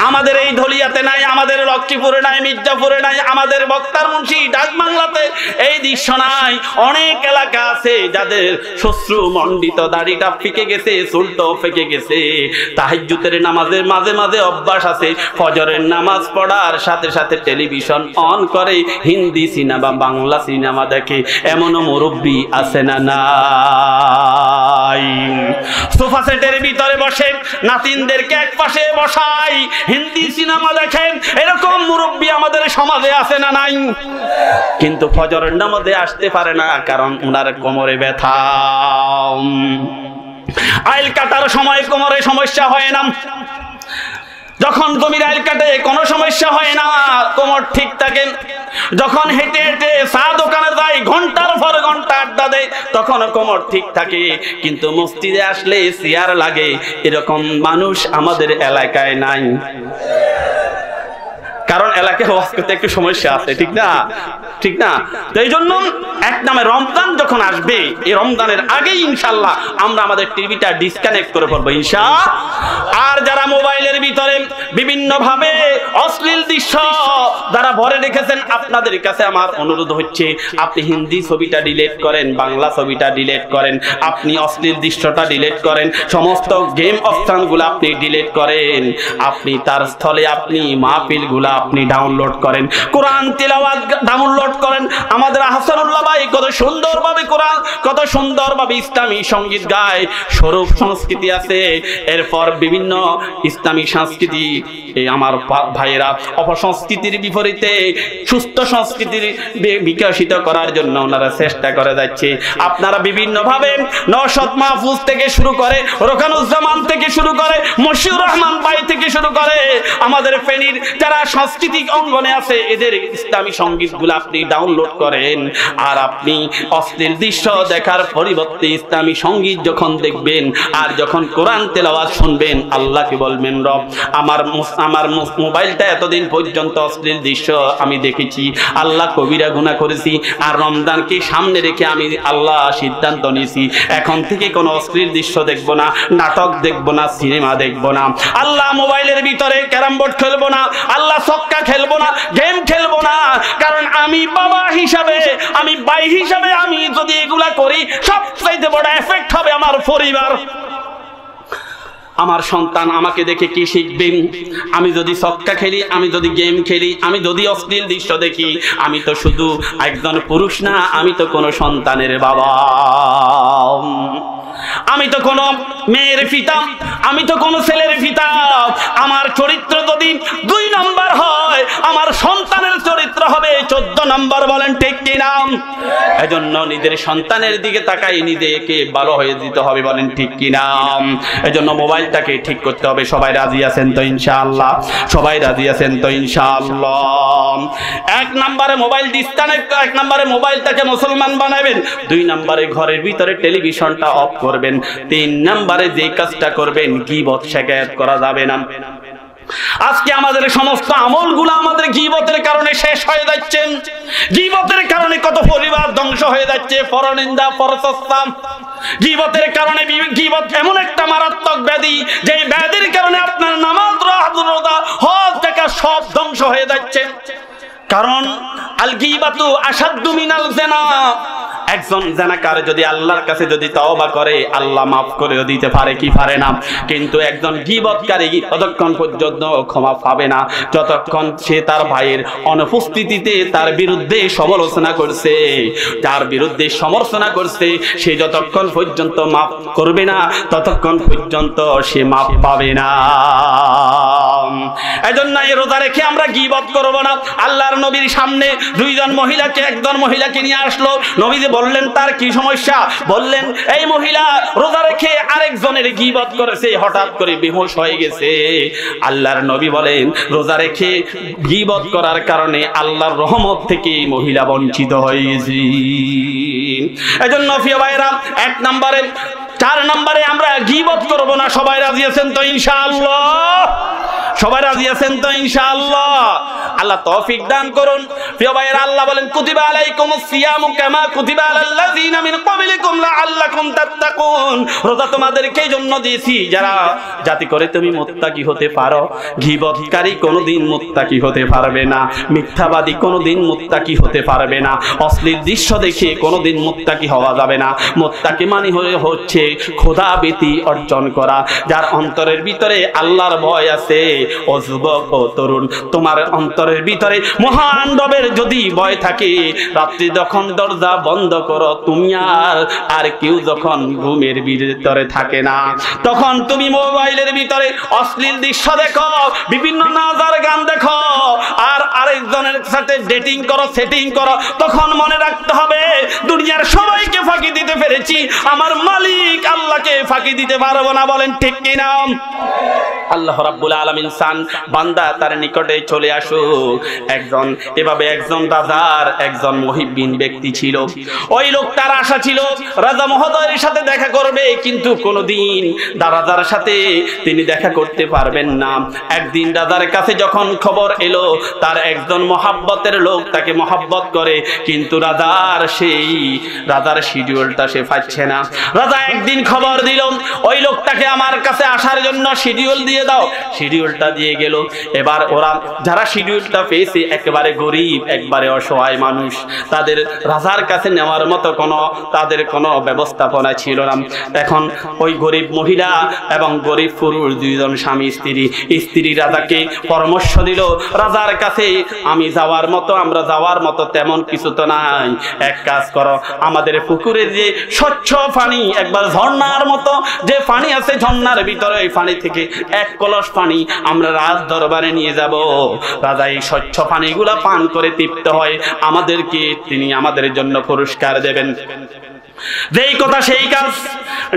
[SPEAKER 1] আমাদের এই ধলিয়াতে নাই, আমাদের লক্ষ্মীপুরে নাই, মির্জাপুরে নাই, আমাদের বক্তার মুন্সি ডাকবাংলাতে এই দৃশ্য নাই। অনেক এলাকা আছে যাদের শ্বশ্রু মণ্ডিত, দাড়িটা ফেকে গেছে, চুলটাও ফেকে গেছে, তাহাজ্জুদের নামাজের মাঝে মাঝে অভ্যাস আছে, ফজরের নামাজ পড়ার সাথে সাথে টেলিভিশন অন করে হিন্দি সিনেমা, বাংলা সিনেমা দেখে। এমনও মুরব্বী আছে না নাই? সোফা সেটের ভিতরে বসে নাতিনদেরকে এক পাশে বসাই হিন্দি সিনেমা দেখেন, এরকম মুরব্বী আমাদের সমাজে আছে না নাই? কিন্তু ফজরের নামাজে আসতে পারে না, কারণ ওনার কোমরে ব্যথা। আইল কাটার সময় কোমরে সমস্যা হয় না, যখন জমির আইল কাটে কোনো সমস্যা হয় না, কোমর ঠিক থাকে। যখন হেঁটে হেঁটে চা দোকানে যায়, ঘন্টার পর ঘন্টা আড্ডা দেয়, তখন কোমর ঠিক থাকে। কিন্তু মসজিদে আসলে চেয়ার লাগে, এরকম মানুষ আমাদের এলাকায় নাই। কারণ এলাকায় ওয়াজ করতে একটু সমস্যা আছে, ঠিক না? ঠিক না? তো এই জন্য এক নামে রমজান যখন আসবে, এই রমজানের আগেই ইনশাআল্লাহ আমরা আমাদের টিভিটা ডিসকানেক্ট করে পড়বো ইনশাআল্লাহ। আর যারা মোবাইলের ভিতরে বিভিন্ন ভাবে অশ্লীল দৃশ্য যারা ভরে রেখেছেন, আপনাদের কাছে আমার অনুরোধ হচ্ছে, আপনি হিন্দি ছবিটা ডিলিট করেন, বাংলা ছবিটা ডিলিট করেন, আপনি অশ্লীল দৃশ্যটা ডিলিট করেন, সমস্ত গেম অপশনগুলো আপনি ডিলিট করেন, আপনি তার স্থলে আপনি মাহফিলগুলো আপনি ডাউনলোড করেন, কোরআন তিলাওয়াত ডাউনলোড করেন। আমাদের আহসানুল্লাহ ভাই কত সুন্দরভাবে কোরআন, কত সুন্দরভাবে ইসলামী সঙ্গীত গায়, স্বরূপ সংস্কৃতি আছে, এরপর বিভিন্ন ইসলামী সংস্কৃতি। এই আমার ভাইয়েরা অপসংস্কৃতির বিপরীতে সুস্থ সংস্কৃতির বিকশিত করার জন্য ওনারা চেষ্টা করে যাচ্ছে। আপনারা বিভিন্নভাবে নওশাদ মাহফুজ থেকে শুরু করে, রোকানুজ্জামান থেকে শুরু করে, মশিউর রহমান ভাই থেকে শুরু করে, আমাদের ফেনীর যারা সাংস্কৃতিক অঙ্গনে আছে, এদের ইসলামী সঙ্গীতগুলো আপনি ডাউনলোড করেন। আর আপনি অশ্লীল দৃশ্য দেখার পরিবর্তে ইসলামী সঙ্গীত যখন দেখবেন আর যখন কোরআন তেলাওয়াত শুনবেন, আল্লাহকে বলবেন, রব আমার মোবাইলটা এতদিন পর্যন্ত অশ্লীল দৃশ্য আমি দেখেছি, আল্লাহ কবিরা গুনাহ করেছি, আর রমজানকে সামনে রেখে আমি আল্লাহ সিদ্ধান্ত নিয়েছি এখন থেকে কোনো অশ্লীল দৃশ্য দেখব না, নাটক দেখব না, সিনেমা দেখব না, আল্লাহ মোবাইলের ভিতরে ক্যারাম বোর্ড খেলবো না, আল্লাহ ছক্কা খেলবো না, গেম খেলবো না। কারণ আমি বাবা হিসাবে, আমি ভাই হিসাবে আমি যদি এগুলা করি, সবচাইতে বড় এফেক্ট হবে আমার পরিবার। আমার সন্তান আমাকে দেখে কি শিখবেন? আমি যদি ছক্কা খেলি, আমি যদি গেম খেলি, আমি যদি অশ্লীল দৃশ্য দেখি, আমি তো শুধু একজন পুরুষ না, আমি তো কোনো সন্তানের বাবা, আমি তো কোনো মেয়ের পিতা, আমি তো কোনো ছেলের পিতা। আমার চরিত্র যদি 2 নম্বর হয়, আমার সন্তানের চরিত্র হবে 14 নম্বর। বলেন ঠিক কিনা? এজন্য নিজের সন্তানের দিকে তাকাই নিজেকে ভালো হয়ে দিতে হবে। বলেন ঠিক কিনা? এজন্য মোবাইলটাকে ঠিক করতে হবে। সবাই রাজি আছেন তো ইনশাআল্লাহ? সবাই রাজি আছেন তো ইনশাআল্লাহ? 1 নম্বরে মোবাইল ডিসকানেক্ট, 1 নম্বরে মোবাইলটাকে মুসলমান বানাবেন। 2 নম্বরে ঘরের ভিতরে টেলিভিশনটা অফ করবেন। 3 নম্বরে যে কাজটা করবেন, গীবত শিকায়ত করা যাবে না। আজকে আমাদের সমস্ত আমলগুলো আমাদের গীবতের কারণে শেষ হয়ে যাচ্ছে। গীবতের কারণে কত পরিবার ধ্বংস হয়ে যাচ্ছে, পরনিন্দা, পরচর্চা। গীবতের কারণে, গীবত এমন একটা মারাত্মক ব্যাধি, যে ব্যাধির কারণে আপনার নামাজ, রোজা, হজ, টাকা সব ধ্বংস হয়ে যাচ্ছে। কারণ আল গীবাতু আশাদ্দু মিনাল জিনা। একজন জানাকার যদি আল্লাহর কাছে যদি তওবা করে, আল্লাহ মাফ করেও দিতে পারে কি পারে না। কিন্তু একজন গীবতকারী ততক্ষণ পর্যন্ত ক্ষমা পাবে না যতক্ষণ সে তার ভাইয়ের অনুপস্থিতিতে তার বিরুদ্ধে সমালোচনা করছে, যার বিরুদ্ধে সমালোচনা করছে, সে যতক্ষণ পর্যন্ত মাফ করবে না ততক্ষণ পর্যন্ত সে মাফ পাবে না। এজন্য এই রোজা রেখে আমরা গীবত করব না। আল্লাহর নবীর সামনে একজন মহিলাকে নিয়ে আসলো। নবীজি বললেন তার কি সমস্যা? বললেন এই মহিলা রোজা রেখে আরেকজনের গীবত করেছে, হঠাৎ করে বেহুশ হয়ে গেছে। আল্লাহর নবী বলেন রোজা রেখে গীবত করার কারণে আল্লাহর রহমত থেকে মহিলা বঞ্চিত হয়ে গেছে। এজন্য প্রিয় ভাইরা, 1 নম্বরে 4 নম্বরে আমরা গীবত করব না। সবাই রাজি আছেন তো ইনশাআল্লাহ? সবাই রাজি আছেন তো ইনশাআল্লাহ? আল্লাহ তৌফিক দান করুন। প্রিয় ভাইরা, আল্লাহ বলেন কুতিবা আলাইকুমুস সিয়ামু কামা কুতিবা আলাল্লাযিনা মিন ক্বাবলিকুম লাআল্লাকুম তাত্তাকুন। রোজা তোমাদেরকে এই জন্য দিয়েছি যাতে করে তুমি মুত্তাকি হতে পারো। গীবতকারী কোনোদিন মুত্তাকি হতে পারবে না, মিথ্যাবাদী কোনোদিন মুত্তাকি হতে পারবে না, অশ্লীল দৃশ্য দেখে কোনোদিন মুত্তাকি হওয়া যাবে না। মুত্তাকি মানে হচ্ছে খোদাভীতি অর্জন করা, যার অন্তরের ভিতরে আল্লাহর ভয় আছে। ও যুবক, ও তরুণ, তোমার অন্তরের ভিতরে মহান রবের যদি ভয় থাকে, রাত্রি যখন দরজা বন্ধ করো তুমি আর কেউ যখন ঘুমের ভিতরে থাকে না, তখন তুমি মোবাইলের ভিতরে অশ্লীল দৃশ্য দেখো, বিভিন্ন নাজার গান দেখো, আর আরেকজনের সাথে ডেটিং করো, সেটিং করো, তখন মনে রাখতে হবে দুনিয়ার সবাইকে ফাঁকি দিতে পেরেছি, আমার মালিক আল্লাহকে ফাঁকি দিতে পারবো না। বলেন ঠিক কিনা? আল্লাহ রাব্বুল আলামিন চান বান্দা তার নিকটে চলে আসুক। একজন রাজার একজন মুহিব্বিন ব্যক্তি ছিল। ওই লোকটার আশা ছিল রাজা মহোদয়ের সাথে দেখা করবে, কিন্তু কোনোদিন রাজার সাথে তিনি দেখা করতে পারবেন না। একদিন রাজার কাছে যখন খবর এলো তার একজন মহাব্বতের লোক তাকে মহাব্বত করে, কিন্তু রাজার শিডিউলটা সে পাচ্ছে না। রাজা একদিন খবর দিল ওই লোকটাকে আমার কাছে আসার জন্য শিডিউল দিয়ে দাও। শিডিউলটা দিয়ে গেল। এবার ওরা যারা শিডিউলটা পেয়েছে একেবারে গরিব, একবারে অসহায় মানুষ, তাদের রাজার কাছে নেওয়ার মতো তাদের কোনো ব্যবস্থাপনা ছিল না। এখন ওই গরিব মহিলা এবং গরিব পুরুষ দুইজন স্বামী স্ত্রী রাজাকে পরামর্শ দিল, রাজার কাছে আমরা যাওয়ার মতো তেমন কিছু তো নাই। এক কাজ করো, আমাদের পুকুরের যে স্বচ্ছ পানি, একবার ঝর্ণার মতো যে পানি আছে, ঝর্ণার ভিতরে এই পানি থেকে 1 কলস পানি আমরা রাজ দরবারে নিয়ে যাব। রাজা এই স্বচ্ছ পানিগুলা পান করে তৃপ্ত হয়, তিনি আমাদের জন্য পুরস্কার দেবেন। যেই কথা সেই কাজ।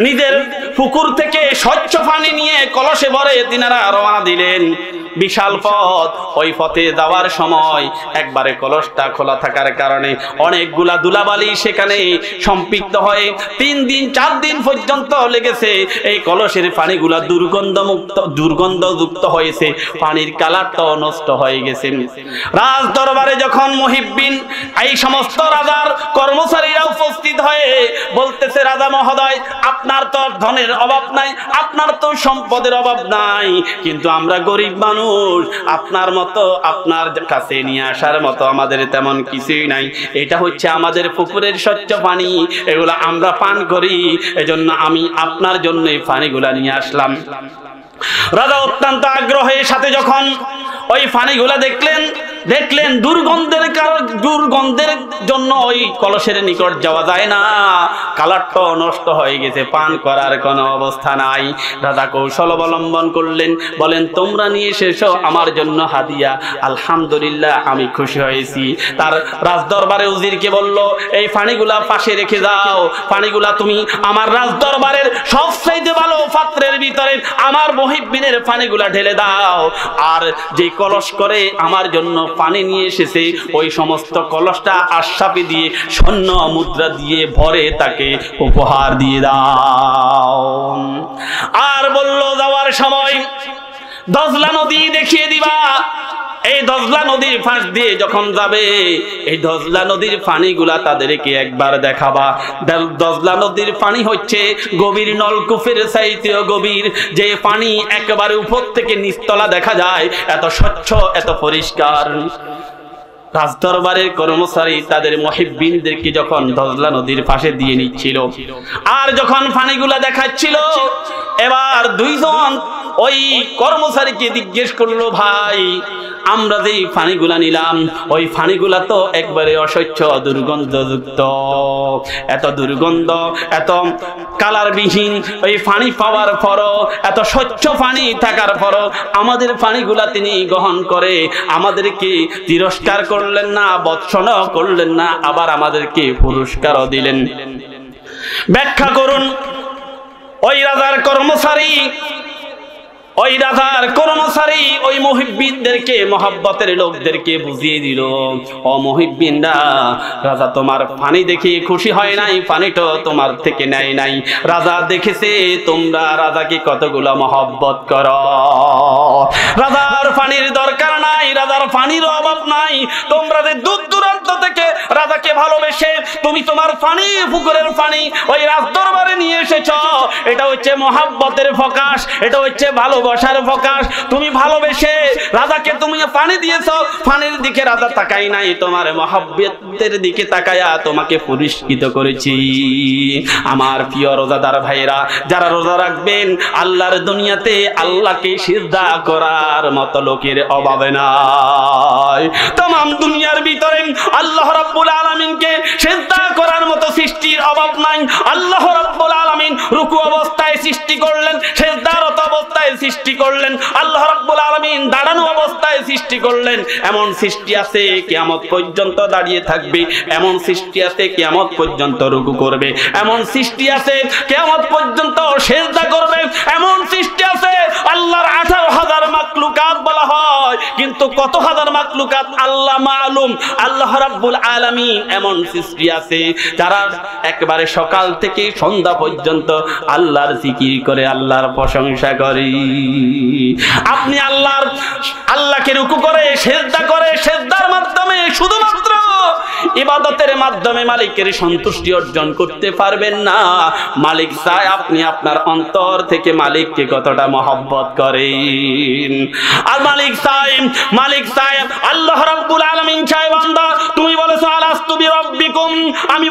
[SPEAKER 1] নিজের পুকুর থেকে স্বচ্ছ পানি নিয়ে কলসে ভরে তিনারা রওনা দিলেন। বিশাল পথ, ওই পথে যাওয়ার সময় একবারে কলসটা খোলা থাকার কারণে অনেকগুলা ধুলাবালি সেখানে সম্পৃক্ত হয়ে 3 দিন 4 দিন পর্যন্ত লেগেছে। এই কলসের পানিগুলা দুর্গন্ধযুক্ত হয়েছে, পানির কালারটাও নষ্ট হয়ে গেছে। রাজ দরবারে যখন মুহিব্বিন এই সমস্ত রাজার কর্মচারীরা উপস্থিত হয়ে বলতেছে, রাজা মহোদয়, আপনার তো ধনের অভাব নাই, আপনার তো সম্পদের অভাব নাই, কিন্তু আমরা গরিব মানুষ, আপনার মতো আপনার কাছে নিয়ে আসার মতো আমাদের তেমন কিছুই নাই। এটা হচ্ছে আমাদের পুকুরের স্বচ্ছ পানি, এগুলা আমরা পান করি, এজন্য আমি আপনার জন্য এই পানিগুলা নিয়ে আসলাম। রাজা অত্যন্ত আগ্রহের সাথে যখন ওই পানিগুলা দেখলেন দুর্গন্ধের জন্য ওই কলসের নিকট যাওয়া যায় না, কালারটা নষ্ট হয়ে গেছে, পান করার কোনো অবস্থা নাই। রাজা কৌশল অবলম্বন করলেন, বলেন তোমরা নিয়ে এসেছো আমার জন্য হাদিয়া, আলহামদুলিল্লাহ আমি খুশি হয়েছি। তার রাজদরবারে উজিরকে বলল, এই পানিগুলা পাশে রেখে যাও, পানিগুলা তুমি আমার রাজদরবারের সবচাইতে ভালো পাত্রের ভিতরে আমার মুহিব্বিনের পানিগুলা ঢেলে দাও, আর যে কলস করে আমার জন্য পানি নিয়ে এসেছে ওই সমস্ত কলসটা আশরাফি দিয়ে স্বর্ণ মুদ্রা দিয়ে ভরে তাকে উপহার দিয়ে দাও। আর বলল যাওয়ার সময় দজলা নদী দেখিয়ে দিবা, এই দজলা নদীর পাশ দিয়ে যখন যাবে এই দজলা নদীর পানিগুলা তাদেরকে একবার দেখাবা। দজলা নদীর পানি হচ্ছে গভীর নলকূপের চাইতেও গভীর, যে পানি একেবারে উপর থেকে নিচতলা দেখা যায়, এত স্বচ্ছ, এত পরিষ্কার। রাজদরবারের কর্মচারী তাদের মুহিব্বিনদেরকে যখন দজলা নদীর পাশে দিয়ে নিচ্ছিল আর যখন পানিগুলা দেখাচ্ছিল, এবার দুইজন ওই কর্মচারীকে জিজ্ঞেস করলো, ভাই আমরা যে পানিগুলা নিলাম ওই পানিগুলা তো একবারে অস্বচ্ছ, দুর্গন্ধযুক্ত, এত দুর্গন্ধ, এত কালারবিহীন ওই পানি পাওয়ার পরও, এত স্বচ্ছ পানি থাকার পরও আমাদের পানিগুলা তিনি গ্রহণ করে আমাদেরকে তিরস্কার করলেন না, ভৎসনা করলেন না, আবার আমাদেরকে পুরস্কারও দিলেন। ব্যাখ্যা করুন। ওই রাজার কর্মচারী ওই মুহিব্বিনদেরকে, মহব্বতের লোকদেরকে বুঝিয়ে দিল, ও মুহিব্বিনরা, রাজা তোমার পানি দেখে খুশি হয় নাই, পানিটা তোমার থেকে নেয় নাই। রাজা দেখেছে তোমরা রাজাকে কতগুলো মহব্বত করো। রাজার পানির দরকার নাই, রাজার পানির অভাব নাই। তোমরা যে দূর দূরান্ত থেকে রাজাকে ভালোবেসে তুমি তোমার পানি, পুকুরের পানি ওই রাজদরবারে নিয়ে এসেছ, এটা হচ্ছে মহব্বতের প্রকাশ, এটা হচ্ছে ভালোবাসার প্রকাশ। তুমি ভালোবেসে রাজাকে তুমি পানি দিয়েছ, পানির দিকে রাজা তাকাই নাই, তোমার মহব্বতের দিকে তাকায়া তোমাকে পুরস্কৃত করেছি। আমার প্রিয় রোজাদার ভাইরা, যারা রোজা রাখবেন, আল্লাহর দুনিয়াতে আল্লাহকে সিজদা করার মতো লোকের অভাবে নাই। तमाम দুনিয়ার ভিতরে আল্লাহ রাব্বুল আলামিনকে সিজদা করার মতো সৃষ্টির অভাব নাই। আল্লাহ রাব্বুল আলামিন রুকু অবস্থায় সৃষ্টি করলেন, সিজদারত অবস্থায় সৃষ্টি করলেন, আল্লাহ রাব্বুল আলামিন দাঁড়ানো অবস্থায় সৃষ্টি করলেন। এমন সৃষ্টি আছে কিয়ামত পর্যন্ত দাঁড়িয়ে থাকবে, এমন সৃষ্টি আছে কিয়ামত পর্যন্ত রুকু করবে, এমন সৃষ্টি আছে কিয়ামত পর্যন্ত সিজদা করবে, এমন সৃষ্টি আছে আল্লাহর 18,000 মাখলুকাত বলা হয়, কিন্তু কত হাজার মাখলুকাত আল্লাহ মালুম। আল্লাহ রাব্বুল আলামিন এমন সৃষ্টি আছে যারা একবারে সকাল থেকে সন্ধ্যা পর্যন্ত আল্লাহর জিকির করে, আল্লাহর প্রশংসা করে। আপনি আল্লাহকে রুকু করে, সিজদা করে, সিজদার মাধ্যমে শুধুমাত্র ইবাদতের মাধ্যমে মালিকের সন্তুষ্টি অর্জন করতে পারবেন না। মালিক চায় আপনি আপনার অন্তর থেকে মালিককে কতটা মহব্বত করেন। আর মালিক চায় আল্লাহ রাব্বুল আলামিন চায়, বান্দা তুমি বলেছো আলাস্তু বিরাব্বিকুম, আমি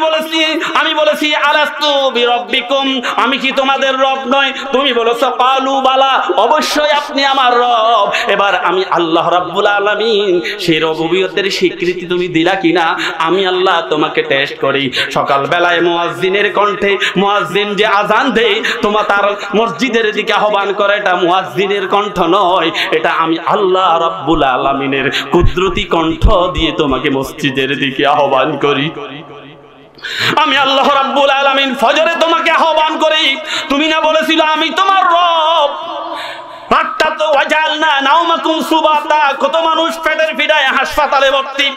[SPEAKER 1] বলেছি আলাস্তু বিরাব্বিকুম, আমি কি তোমাদের রব নয়? তুমি বলেছো কালু বালা, অবশ্যই আপনি আমার রব। এবার আমি আল্লাহ রাব্বুল আলামিন সেই রবুবিয়তের স্বীকৃতি তুমি দিলা কিনা, আমি আল্লাহ তোমাকে টেস্ট করি। সকাল বেলায় মুয়াজ্জিনের কণ্ঠে, মুয়াজ্জিন যে আজান দেয়, তোমার তার মসজিদের দিকে আহ্বান করে, এটা মুয়াজ্জিনের কণ্ঠ নয়, এটা আমি আল্লাহ রাব্বুল আলামিনের কুদরতি কণ্ঠ দিয়ে তোমাকে মসজিদের দিকে আহ্বান করি। আমি আল্লাহ রাব্বুল আলামিন ফজরে তোমাকে আহ্বান করি, তুমি না বলেছিল আমি তোমার রব? কত মানুষ পেটের পীড়ায় হাসপাতালে ভর্তি,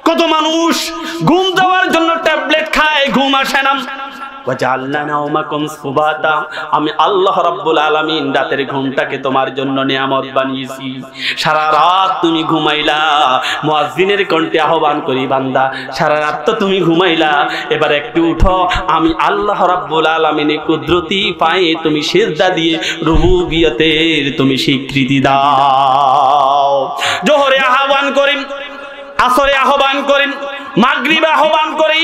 [SPEAKER 1] কত মানুষ ঘুম দেওয়ার জন্য ট্যাবলেট খায়, ঘুম আসে না। আমি আল্লাহ রাব্বুল আলামিন রাতের ঘুমটাকে তোমার জন্য নিয়ামত বানিয়েছি। সারা রাত তুমি ঘুমাইলা, মুয়াজ্জিনের কণ্ঠে আহ্বান করি, বান্দা সারা রাত তো তুমি ঘুমাইলা, এবার একটু উঠো, আমি আল্লাহ রাব্বুল আলামিনের কুদরতি পায়ে তুমি সিজদা দিয়ে রুবুবিয়তের তুমি স্বীকৃতি দাও। জোহরে আহ্বান করি, আসরে আহ্বান করেন, মাগরিবে আহ্বান করি,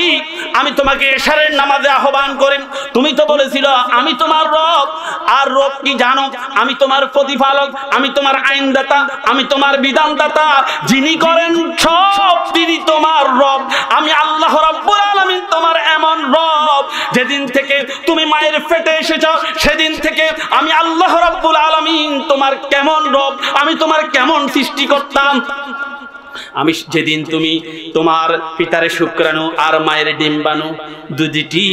[SPEAKER 1] আমি তোমাকে এশারের নামাজে আহ্বান করি। তুমি তো বলেছিল আমি তোমার রব। আর রব কি জানো? আমি তোমার প্রতিপালক, আমি তোমার আইনদাতা, আমি তোমার বিধানদাতা। যিনি করেন সব তিনি তোমার রব। আমি আল্লাহ রাব্বুল আলামিন তোমার এমন রব, যেদিন থেকে তুমি মায়ের পেটে এসেছ সেদিন থেকে আমি আল্লাহ রাব্বুল আলামিন তোমার কেমন রব, আমি তোমার কেমন সৃষ্টি করতাম। আমি যেদিন তুমি তোমার পিতার শুক্রাণু আর মায়ের ডিম্বাণু দুটি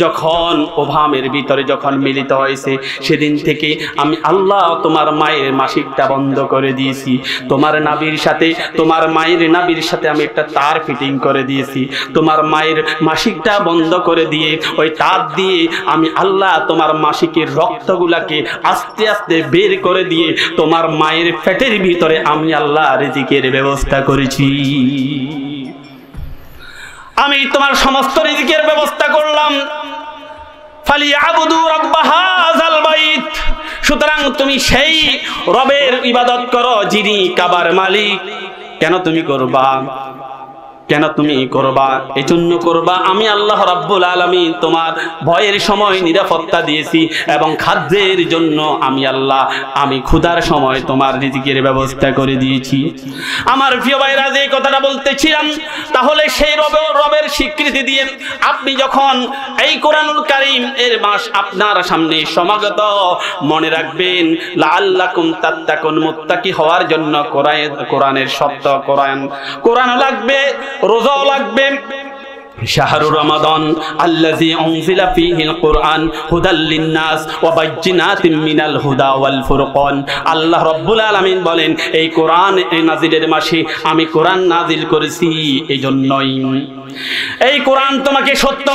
[SPEAKER 1] যখন ওভামের ভিতরে যখন মিলিত হয়েছে, সেদিন থেকে আমি আল্লাহ তোমার মায়ের মাসিকটা বন্ধ করে দিয়েছি। তোমার নাভির সাথে, তোমার মায়ের নাভির সাথে আমি একটা তার ফিটিং করে দিয়েছি। তোমার মায়ের মাসিকটা বন্ধ করে দিয়ে ওই তার দিয়ে আমি আল্লাহ তোমার মাসিকের রক্তগুলাকে আস্তে আস্তে বের করে দিয়ে তোমার মায়ের পেটের ভিতরে আমি আল্লাহ রিজিকের ব্যবস্থা করেছি। আমি তোমার সমস্ত রিজিকের ব্যবস্থা করলাম। ফালিয়াবুদু রাব্ব হাযাল বাইত, সুতরাং তুমি সেই রবের ইবাদত করো যিনি কাবার মালিক। কেন তুমি করবা? কেন তুমি করবা? এজন্য করবা আমি আল্লাহ রাব্বুল আলামিন তোমার ভয়ের সময় নিরাপত্তা দিয়েছি এবং খাদ্যের জন্য আমি আল্লাহ আমি ক্ষুধার সময় তোমার রিজিকের ব্যবস্থা করে দিয়েছি। আমার প্রিয় ভাইরা, যে কথাটা বলতেছিলাম, তাহলে সেই রবের স্বীকৃতি দিয়ে আপনি যখন এই কোরআনুল কারীম এর মাস আপনার সামনে সমাগত, মনে রাখবেন লাআল্লাকুম তাত্তাকুন, মুত্তাকি হওয়ার জন্য কোরআনের শব্দ, কোরআন লাগবে, রোজাও লাগবে। শাহরুর রমাদান আল্লাযী উনজিলা ফীহিল কুরআন হুদাল লিন-নাস ওয়া বায়্যিনাতিম মিনাল হুদা ওয়াল ফুরকান। আল্লাহ রাব্বুল আলামিন বলেন, এই কোরআন এই নাজিলের মাসে আমি কোরআন নাজিল করেছি, এইজন্যই এই কোরআন তোমাকে সত্য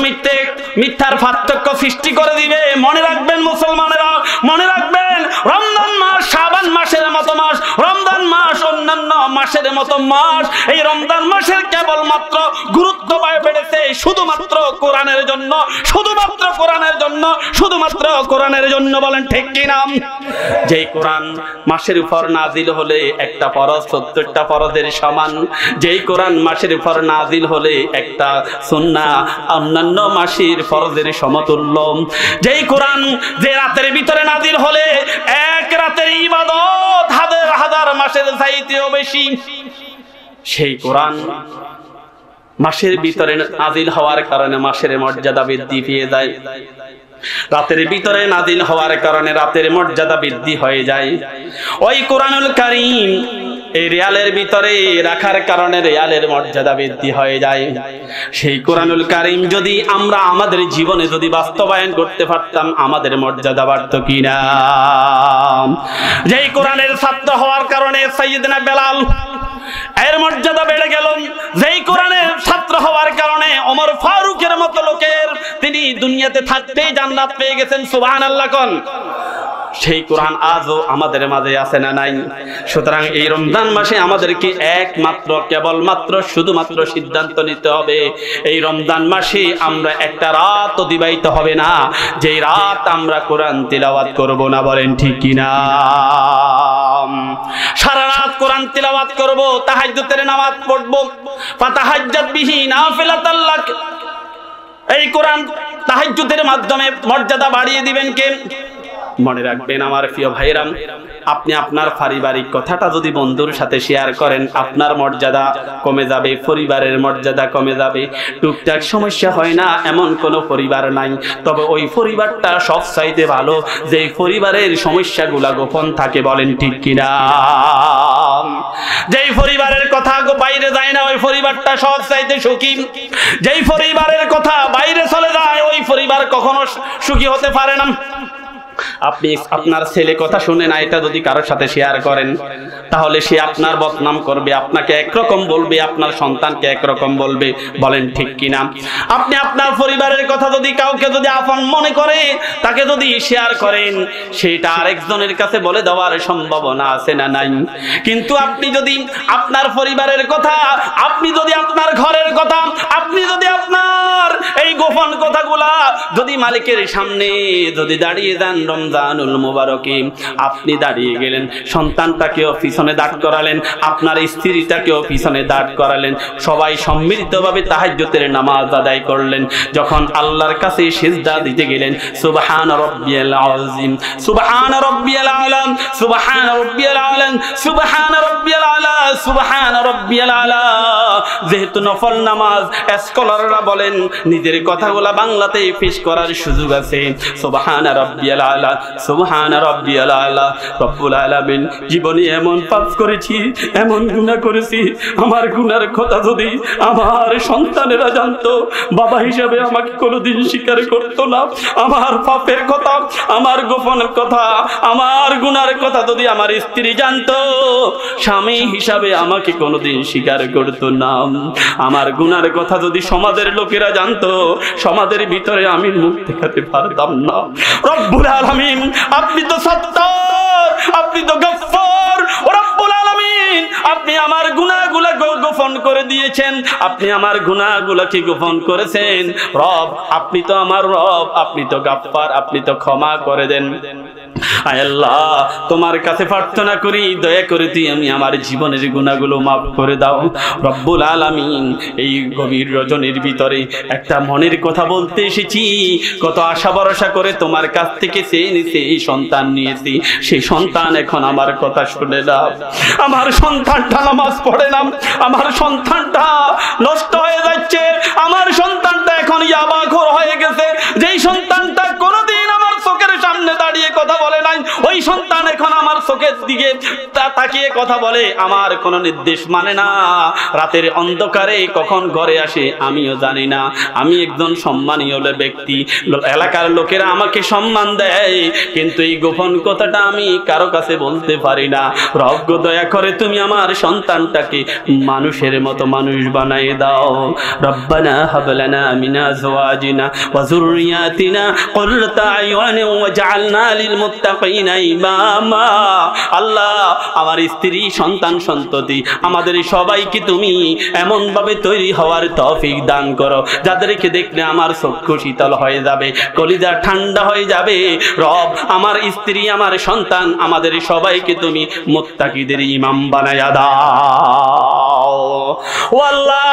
[SPEAKER 1] মিথ্যার পার্থক্য সৃষ্টি করে দিবে। মনে রাখবেন মুসলমানেরা, মনে রাখবেন, রমজান মাস শাবান মাসের মতো মাস, রমজান মাস অন্যান্য মাসের মতো মাস। এই রমজান মাসের কেবলমাত্র গুরুত্ব বেড়েছে শুধুমাত্র কোরআনের জন্য, শুধুমাত্র কোরআনের জন্য, শুধুমাত্র কোরআনের জন্য। বলেন ঠিক কিনা? যেই কোরআন মাসের উপর নাজিল হলে একটা ফরজ 70টা ফরজের সমান, যেই কোরআন মাসের উপর নাজিল হলে একটা সুন্নাহ অন্যান্য মাসের ফরজের সমতুল্য, যেই কোরআন যে রাতের ভিতরে নাজিল হলে এক রাতের ইবাদত হাজার হাজার মাসের চাইতেও বেশি, সেই কোরআন মাসের ভিতরে নাজিল হওয়ার কারণে মাসের মর্যাদা বৃদ্ধি পেয়ে যায়, রাতের ভিতরে নাজিল হওয়ার কারণে রাতের মর্যাদা বৃদ্ধি হয়ে যায়। ওই কোরআনুল কারীম এই রিয়ালের ভিতরে রাখার কারণে রিয়ালের মর্যাদা বৃদ্ধি হয়ে যায়। সেই কোরআনুল কারীম যদি আমরা আমাদের জীবনে যদি বাস্তবায়ন করতে পারতাম, আমাদের মর্যাদা বাড়তো কিনা? যেই কোরআনের ছাত্র হওয়ার কারণে সাইয়েদনা বেলাল এর মর্যাদা বেড়ে গেল, যেই কোরআনের ছাত্র হওয়ার কারণে ওমর ফারুকের মতো লোকের তিনি দুনিয়াতে থাকতেই জান্নাত পেয়ে গেছেন। সুবহানাল্লাহ কোন? সেই কোরআন আজও আমাদের মাঝে আছে না নাই? সুতরাং এই রমজান মাসে আমাদেরকে একমাত্র কেবলমাত্র শুধুমাত্র সিদ্ধান্ত নিতে হবে, এই রমজান মাসে আমরা একটা রাত অতিবাহিত হবে না যেই রাত আমরা কোরআন তিলাওয়াত করব না। বলেন ঠিক কিনা? সারা রাত কোরআন তিলাওয়াত করব, তাহাজ্জুদের নামাজ পড়ব, ফাতাহাজ্জাত বিহি নাফিলাতাল লাক। এই কোরআন তাহাজ্জুদের মাধ্যমে মর্যাদা বাড়িয়ে দিবেন কে? মনে রাখবেন আমার প্রিয় ভাইরা, আপনি আপনার পারিবারিক কথাটা যদি বন্ধুর সাথে শেয়ার করেন, আপনার মর্যাদা কমে যাবে, পরিবারের মর্যাদা কমে যাবে। টুকটাক সমস্যা হয় না এমন কোনো পরিবার নাই, তবে ওই পরিবারটা সব চাইতে ভালো যে পরিবারের সমস্যাগুলা গোপন থাকে। বলেন ঠিক কিনা? যেই পরিবারের কথা বাইরে যায় না ওই পরিবারটা সব চাইতে সুখী। যেই পরিবারের কথা বাইরে চলে যায় ওই পরিবার কখনো সুখী হতে পারে না। আপনি আপনার ছেলে কথা শুনে না, এটা যদি কারোর সাথে শেয়ার করেন তাহলে সে আপনার বদনাম করবে, আপনাকে একরকম বলবে, আপনার সন্তানকে একরকম বলবে। বলেন ঠিক কিনা? আপনি আপনার পরিবারের কথা যদি কাউকে যদি আপন মনে করে তাকে যদি শেয়ার করেন, সেটা আরেকজনের কাছে বলে দেওয়ার সম্ভাবনা আছে না নাই? কিন্তু আপনি যদি আপনার পরিবারের কথা, আপনি যদি আপনার ঘরের কথা, আপনি যদি আপনার এই গোপন কথাগুলা যদি মালিকের সামনে যদি দাঁড়িয়ে যান রমজানুল মুবারকে, আপনি দাঁড়িয়ে গেলেন, সন্তানটাকেও পিছনে দাঁড় করালেন, আপনার স্ত্রীটাকেও পিছনে দাঁড় করালেন, সবাই সম্মিলিতভাবে তাহাজ্জুদের নামাজ আদায় করলেন। যখন আল্লাহর কাছে সিজদা দিতে গেলেন, সুবহান রাব্বিয়াল আযীম, সুবহান রাব্বিয়াল আলা, সুবহান রাব্বিয়াল আলা, সুবহান রাব্বিয়াল আলা, সুবহান রাব্বিয়াল আলা। যেহেতু নফল নামাজ, স্কলাররা বলেন নিজের কথাগুলা বাংলাতে পেশ করার সুযোগ আছে। সুবহান রাব্বিয়াল আলা, সুবহান রাব্বিয়াল আলা। রব্বুল আলামিন, জীবনে এমন পাপ করেছি, এমন গুনাহ করেছি, আমার গুনার কথা যদি আমার সন্তানেরা জানতো, বাবা হিসাবে আমাকে কোনোদিন স্বীকার করতো না। আমার পাপের কথা, আমার গোপন কথা, আমার গুনার কথা যদি আমার স্ত্রী জানতো, স্বামী হিসাবে আমাকে কোনোদিন স্বীকার করতো না। আমার গুনার কথা যদি সমাজের লোকেরা জানতো, সমাজের ভিতরে আমি মুখ দেখাতে পারতাম না। রব্বুল আলামিন, আপনি তো সত্তার, আপনি তো গফফার। রব্বুল আলামিন, আপনি আমার গুনাহগুলো গোপন করে দিয়েছেন, আপনি আমার গুনাহগুলোকে গোপন করেছেন। রব, আপনি তো আমার রব, আপনি তো গফফার, আপনি তো ক্ষমা করে দেন। আয় আল্লাহ, তোমার কাছে প্রার্থনা করি, দয়া করে তুই আমার জীবনের গুনাহগুলো মাফ করে দাও রব্বুল আলামিন। এই গভীর রজনীর ভিতরে একটা মনের কথা বলতে এসেছি। কত আশা ভরসা করে তোমার কাছ থেকে চেয়ে নিয়েছি, এই সন্তান নিয়েছি, সেই সন্তান এখন আমার কথা শুনে না। আমার সন্তানটা নামাজ পড়ে না, আমার সন্তানটা নষ্ট হয়ে যাচ্ছে, আমার সন্তানটা এখন ইয়াবাখোর হয়ে গেছে। যেই সন্তানটা কোনোদিন আমার চোখের সামনে দাঁড়িয়ে কথা বলে নাই, ওই সন্তান এখন আমার চোখের দিকে তাকিয়ে কথা বলে, আমার কোনো নির্দেশ মানে না। রাতের অন্ধকারে কখন ঘরে আসে আমিও জানি না। আমি একজন সম্মানীয় ব্যক্তি, এলাকার লোকেরা আমাকে সম্মান দেয়, কিন্তু এই গোপন কথাটা আমি কারো কাছে বলতে পারি না। রব দয়া করে তুমি আমার সন্তানটাকে মানুষের মতো মানুষ বানায় দাও। রব্বানা হাব লানা মিন আজওয়াজিনা ওয়া যুররিয়াতিনা কুররাতা আয়ুন ওয়াজআলনা লিল মুত্তাকিনা ইমামা। আল্লাহ, আমার স্ত্রী, সন্তান, সন্ততি আমাদের সবাইকে তুমি এমন ভাবে তৈরি হওয়ার তৌফিক দান করো, যাদেরকে দেখলে আমার চক্ষু শীতল হয়ে যাবে, কলিজা ঠান্ডা হয়ে যাবে। রব, আমার স্ত্রী, আমার সন্তান, আমাদের সবাইকে তুমি মুত্তাকিদের ইমাম বানায়া দাও। ও আল্লাহ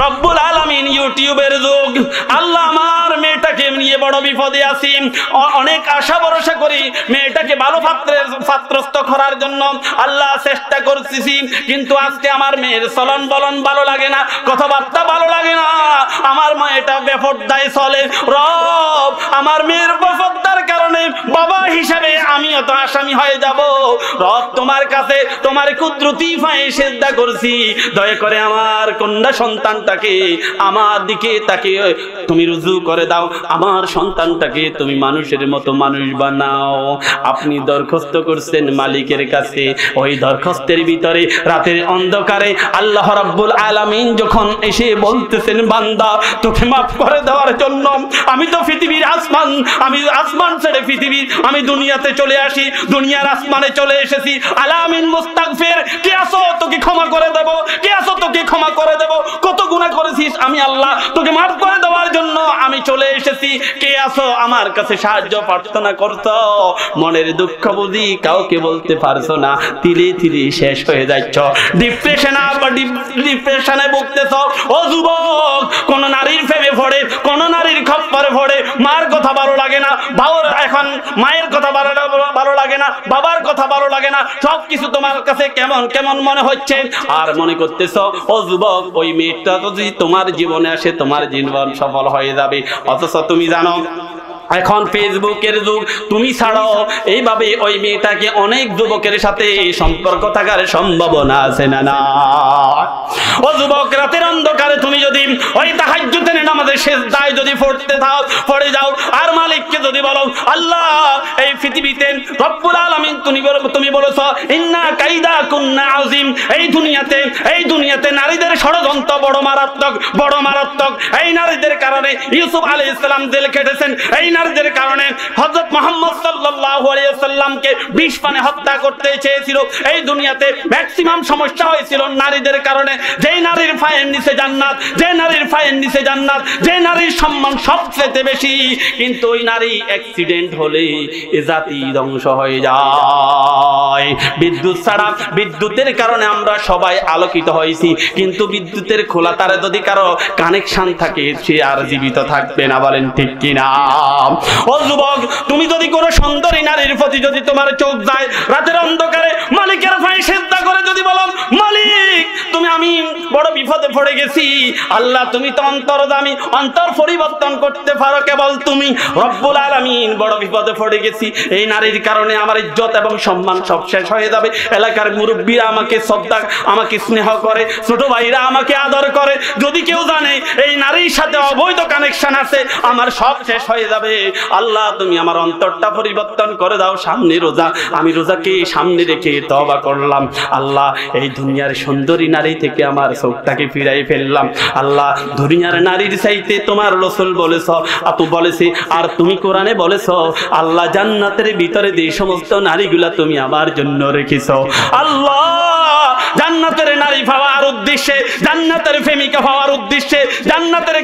[SPEAKER 1] রব্বুল আলামিন, ইউটিউবের যুগ, আল্লাহ আমার মেয়েটাকে নিয়ে বড় বিপদে আছি। অনেক আশা ভরসা করি মেয়েটাকে ভালো পাত্রস্থ করার জন্য আল্লাহ চেষ্টা করতেছি, কিন্তু আজকে আমার মেয়ের চলন বলন ভালো লাগে না, কথাবার্তা ভালো লাগে না, আমার মেয়েটা বেপরদায় চলে। রব, আমার মেয়ের বেপরদার কারণে বাবা হিসাবে আমিও তো আসামি হয়ে যাব। রব, তোমার কাছে তোমার কুদরতি পায়ে সিজদা করছি, দয়া করে আমার কন্যা সন্তানটাকে আমার দিকে তাকিয়ে তুমি রুজু করে দাও, আমার সন্তানটাকে তুমি মানুষের মতো মানুষ বানাও। আপনি দরখাস্ত করছেন মালিকের কাছে, ওই দরখাস্তের ভিতরে রাতের অন্ধকারে আল্লাহ রাব্বুল আলামিন যখন এসে বলতেছেন, বান্দা তোকে মাফ করে দেওয়ার জন্য আমি তো পৃথিবীর আসমান, আমি আসমান ছেড়ে পৃথিবীর আমি দুনিয়াতে চলে আসি, দুনিয়ার আসমানে চলে এসেছি। আলামিন মুস্তাগফির, কে আসো তোকে ক্ষমা করে দেব, কে আসো তোকে ক্ষমা করে দেব, কত গুনাহ করেছিস আমি আল্লাহ তোকে মাফ করে দেওয়ার জন্য আমি চলে এসেছি। কে আসো আমার কাছে সাহায্য প্রার্থনা করছো, মনের দুঃখ বুঝি কাউকে বলতে পারছো না, ধীরে ধীরে শেষ হয়ে যাচ্ছ, ডিপ্রেশনে ভুগতেছ। ও যুবক, কোন নারীর প্রেমে পড়ে, কোন নারীর খপ্পরে পড়ে, মার কথা ভালো লাগে না, এখন মায়ের কথা ভালো লাগে না, বাবার কথা ভালো লাগে না, সবকিছু তোমার কাছে কেমন কেমন মনে হচ্ছে, আর মনে করতেছ ও যুবক ওই মেয়েটা যদি তোমার জীবনে আসে তোমার জীবন সফল হয়ে যাবে। অথচ তুমি জানো এখন ফেসবুকের যুগ, তুমি ছাড়াও এইভাবে ওই মেয়েটাকে অনেক যুবকের সাথে সম্পর্ক থাকার সম্ভাবনা আছে না না? ও যুবক, রাতের অন্ধকারে তুমি যদি ওই তাহাজ্জুদের নামাজে সিজদায় যদি পড়ে যাও আর মালিককে যদি বলো, আল্লাহ এই পৃথিবীতে রব্বুল আলামিন তুমি বলেছো ইন্না কাইদা কুন্না আযীম, এই দুনিয়াতে নারীদের ষড়যন্ত্র বড় মারাত্মক। এই নারীদের কারণে ইউসুফ আলাইহিস সালাম জেল খেটেছেন, এই নারীদের কারণে হযরত মুহাম্মদ সাল্লাল্লাহু আলাইহি ওয়াসাল্লামকে বিষ পানে হত্যা করতে চেয়েছিল। এই দুনিয়াতে ম্যাক্সিমাম সমস্যা হয়েছিল নারীদের কারণে। যেই নারীর পায়ের নিচে জান্নাত, যে নারীর সম্মান সবচেয়ে বেশি, কিন্তু ওই নারী অ্যাক্সিডেন্ট হলে এ জাতি ধ্বংস হয়ে যায়। বিদ্যুতের কারণে আমরা সবাই আলোকিত হয়েছি, কিন্তু বিদ্যুতের খোলা তারে যদি কারো কানেকশন থাকে সে আর জীবিত থাকবে না, বলেন ঠিক কিনা? ও যুবক, তুমি যদি কোনো সুন্দরী নারীর প্রতি যদি তোমার চোখ যায়, রাতের অন্ধকারে মালিকের পায়ে সিজদা করে যদি বলো, মালিক আমি বড় বিপদে পড়ে গেছি, আল্লাহ তুমি তো অন্তর্যামী, অন্তর পরিবর্তন করতে পারো কেবল তুমি। রব্বুল আলামিন, বড় বিপদে পড়ে গেছি, এই নারীর কারণে আমার ইজ্জত এবং সম্মান সব শেষ হয়ে যাবে। এলাকার মুরব্বীরা আমাকে শ্রদ্ধা, আমাকে স্নেহ করে, ছোট ভাইরা আমাকে আদর করে, যদি কেউ জানে এই নারীর সাথে অবৈধ কানেকশন আছে আমার সব শেষ হয়ে যাবে। আল্লাহ তুমি আমার অন্তরটা পরিবর্তন করে দাও। সামনে রোজা, আমি রোজাকে সামনে রেখে তওবা করলাম। আল্লাহ এই দুনিয়ার সুন্দরী নারী থেকে আমার চোখটাকে ফিরাই ফেললাম। আল্লাহ দুনিয়ার নারীর চাইতে তোমার রাসূল বলেছ, আপু বলেছে, আর তুমি কোরআনে বলেছ, আল্লাহ জান্নাতের ভিতরে যে সমস্ত নারীগুলা তুমি আমার জন্য রেখেছ, আল্লাহ জান্নাতের নারী পাওয়ার উদ্দেশ্যে, জান্নাতের প্রেমিকা পাওয়ার উদ্দেশ্যে, জান্নাতের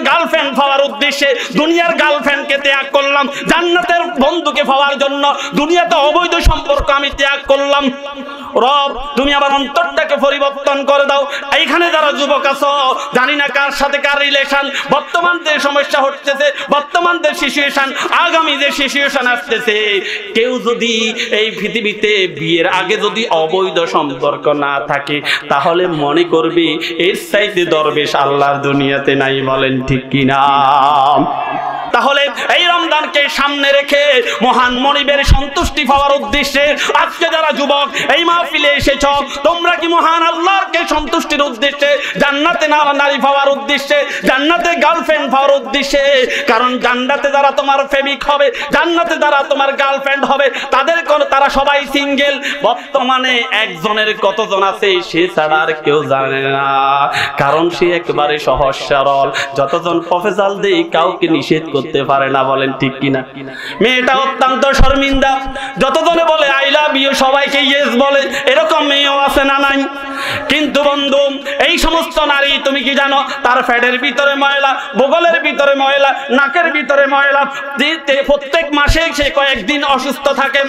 [SPEAKER 1] গার্লফ্রেন্ড পাওয়ার উদ্দেশ্যে দুনিয়ার গার্লফ্রেন্ডকে ত্যাগ করলাম, জান্নাতের বন্ধুকে পাওয়ার জন্য দুনিয়াতে অবৈধ সম্পর্ক আমি ত্যাগ করলাম। রব তুমি আমার অন্তরটাকে পরিবর্তন করে দাও। এইখানে যারা যুবক আছো, জানি না কার সাথে কার রিলেশন, বর্তমান যে সমস্যা হচ্ছে, বর্তমান যে সিচুয়েশন, আগামী যে সিচুয়েশন আসতেছে, কেউ যদি এই পৃথিবীতে বিয়ের আগে যদি অবৈধ সম্পর্ক না থাকে তাহলে মনে করবে এর চাইতে দরবেশ আল্লাহর দুনিয়াতে নাই। বলেন ঠিক কিনা? তাহলে এই রমজানকে সামনে রেখে মহান মনিবের সন্তুষ্টি পাওয়ার উদ্দেশ্যে আজকে যারা যুবক এই মাহফিলে এসেছ, তোমরা কি মহান আল্লাহকে সন্তুষ্টির উদ্দেশ্যে, জান্নাতে নারী পাওয়ার উদ্দেশ্যে, জান্নাতে গার্লফ্রেন্ড পাওয়ার উদ্দেশ্যে? কারণ জান্নাতে যারা তোমার প্রেমিক হবে, জান্নাতে যারা তোমার গার্লফ্রেন্ড হবে, তারা সবাই সিঙ্গেল। বর্তমানে একজনের কতজন আছে সে ছাড়া আর কেউ জানে না, কারণ সে একবারে সহজ সরল, যতজন প্রফেসর দেই কাউকে নিষেধ করতে পারে না। বলেন ঠিক কিনা? মেয়েটা অত্যন্ত শর্মিন্দা, যতজনে বলে আই লাভ ইউ সবাইকে ইয়েস বলে, এরকম মেয়েও আছে না নাই? কিন্তু বন্ধু এই সমস্ত নারী তুমি কি জানো, তার ফ্যাটের ভিতরে ময়লা, বগলের ভিতরে ময়লা, নাকের ভিতরে ময়লা, প্রত্যেক মাসে সে কয়েকদিন অসুস্থ থাকে।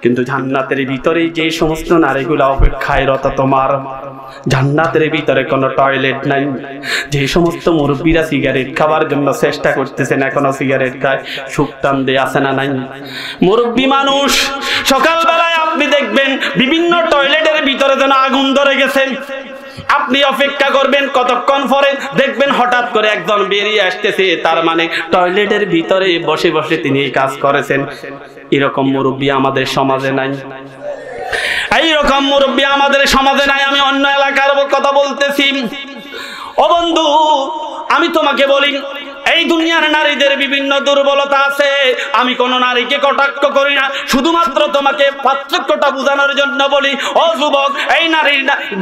[SPEAKER 1] কিন্তু জান্নাতের ভিতরে যে সমস্ত নারীগুলো অপেক্ষায় রত, তোমার জান্নাতের ভিতরে কোনো টয়লেট নাই। যে সমস্ত মুরব্বীরা সিগারেট খাওয়ার জন্য চেষ্টা করতেছেন, এখনো সিগারেট খায়, সুক্তান দিয়ে আসে না নাই? মুরব্বী মানুষ সকালবেলায় আপনি দেখবেন বিভিন্ন টয়লেটের ভিতরে যেন আগুন ধরে গেছে। আপনি অপেক্ষা করবেন, কতক্ষণ পরে দেখবেন হঠাৎ করে একজন বেরিয়ে আসতেছে, তার মানে টয়লেটের ভিতরে বসে বসে তিনি কাজ করেছেন। এরকম মুরব্বী আমাদের সমাজে নাই, এইরকম মুরব্বী আমাদের সমাজে নাই। আমি অন্য এলাকার কথা বলতেছি। ও বন্ধু আমি তোমাকে বলি, এই দুনিয়ার নারীদের বিভিন্ন দুর্বলতা আছে। আমি কোন নারীকে কটাক্ষ করি না, শুধুমাত্র তোমাকে পার্থক্যটা বোঝানোর জন্য বলি। ও যুবক, এই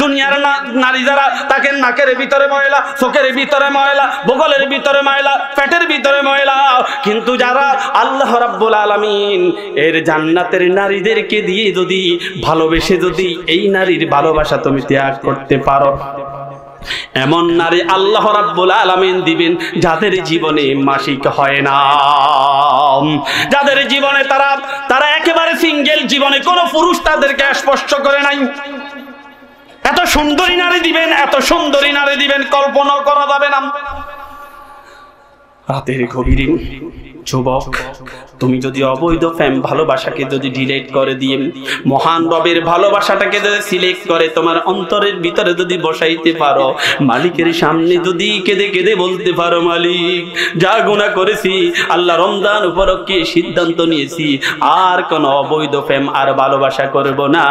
[SPEAKER 1] দুনিয়ার নারী যারা, তাকে নাকের ভিতরে ময়লা, চোখের ভিতরে ময়লা, বগলের ভিতরে ময়লা, পেটের ভিতরে ময়লা, কিন্তু যারা আল্লাহ রাব্বুল আলামিন এর জান্নাতের নারীদেরকে দিয়ে যদি ভালোবেসে যদি এই নারীর ভালোবাসা তুমি ত্যাগ করতে পারো, এমন নারী আল্লাহ রাব্বুল আলামিন দিবেন যাদের জীবনে মাসিক হয় না, যাদের জীবনে তারা একেবারে সিঙ্গেল, জীবনে কোনো পুরুষ তাদেরকে স্পর্শ করে নাই। এত সুন্দরী নারী দিবেন, এত সুন্দরী নারী দিবেন, কল্পনা করা যাবে না। রাতের গভীরে যুবক তুমি যদি অবৈধ প্রেম ভালোবাসাকে যদি ডিলিট করে দিয়ে মহান রবের ভালোবাসাটাকে যদি সিলেক্ট করে তোমার অন্তরের ভিতরে যদি বসাইতে পারো, মালিকের সামনে যদি কেঁদে কেঁদে বলতে পারো, মালিক যা গুনাহ করেছি, আল্লাহ রমজান উপলক্ষে সিদ্ধান্ত নিয়েছি আর কোনো অবৈধ প্রেম আর ভালোবাসা করব না,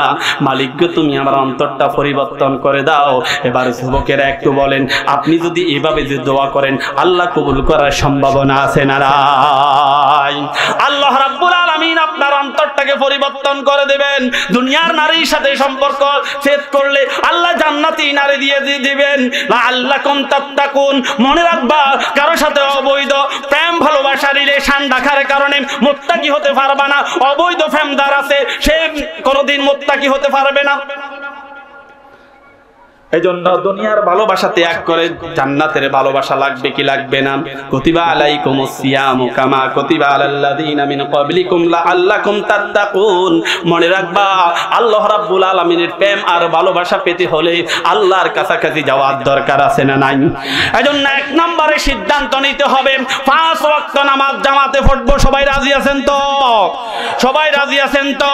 [SPEAKER 1] মালিক গো তুমি আমার অন্তরটা পরিবর্তন করে দাও। এবার যুবকেরা একটু বলেন, আপনি যদি এভাবে যে দোয়া করেন আল্লাহ কবুল করার সম্ভাবনা আছে না? আল্লাহ রাব্বুল আলামিন আপনার অন্তরটাকে পরিবর্তন করে দেবেন। দুনিয়ার নারীর সাথে সম্পর্ক ছেদ করলে আল্লাহ জান্নাতি নারী দিয়ে দিবেন। লাআল্লাকুম তাত্তাকুন, মনে রাখবা কারো সাথে অবৈধ প্রেম ভালোবাসা রিলেশন রাখার কারণে মুত্তাকি হতে পারবে না। অবৈধ প্রেমদার আছে, সে কোনোদিন মুত্তাকি হতে পারবে না। এজন্য দুনিয়ার ভালোবাসা ত্যাগ করে জান্নাতের ভালোবাসা লাগবে কি লাগবে না? কুতিবা আলাইকুমুস সিয়ামু কামা কুতিবা আলাল্লাযিনা মিন ক্বাবলিকুম লাআল্লাকুম তাত্তাকুন। মনে রাখবা আল্লাহ রাব্বুল আলামিনের প্রেম আর ভালোবাসা পেতে হলে আল্লাহর কাছাকাছি যাওয়ার দরকার আছে না নাই? এজন্য এক নম্বরে সিদ্ধান্ত নিতে হবে 5 ওয়াক্ত নামাজ জামাতে পড়বো। সবাই রাজি আছেন তো? সবাই রাজি আছেন তো?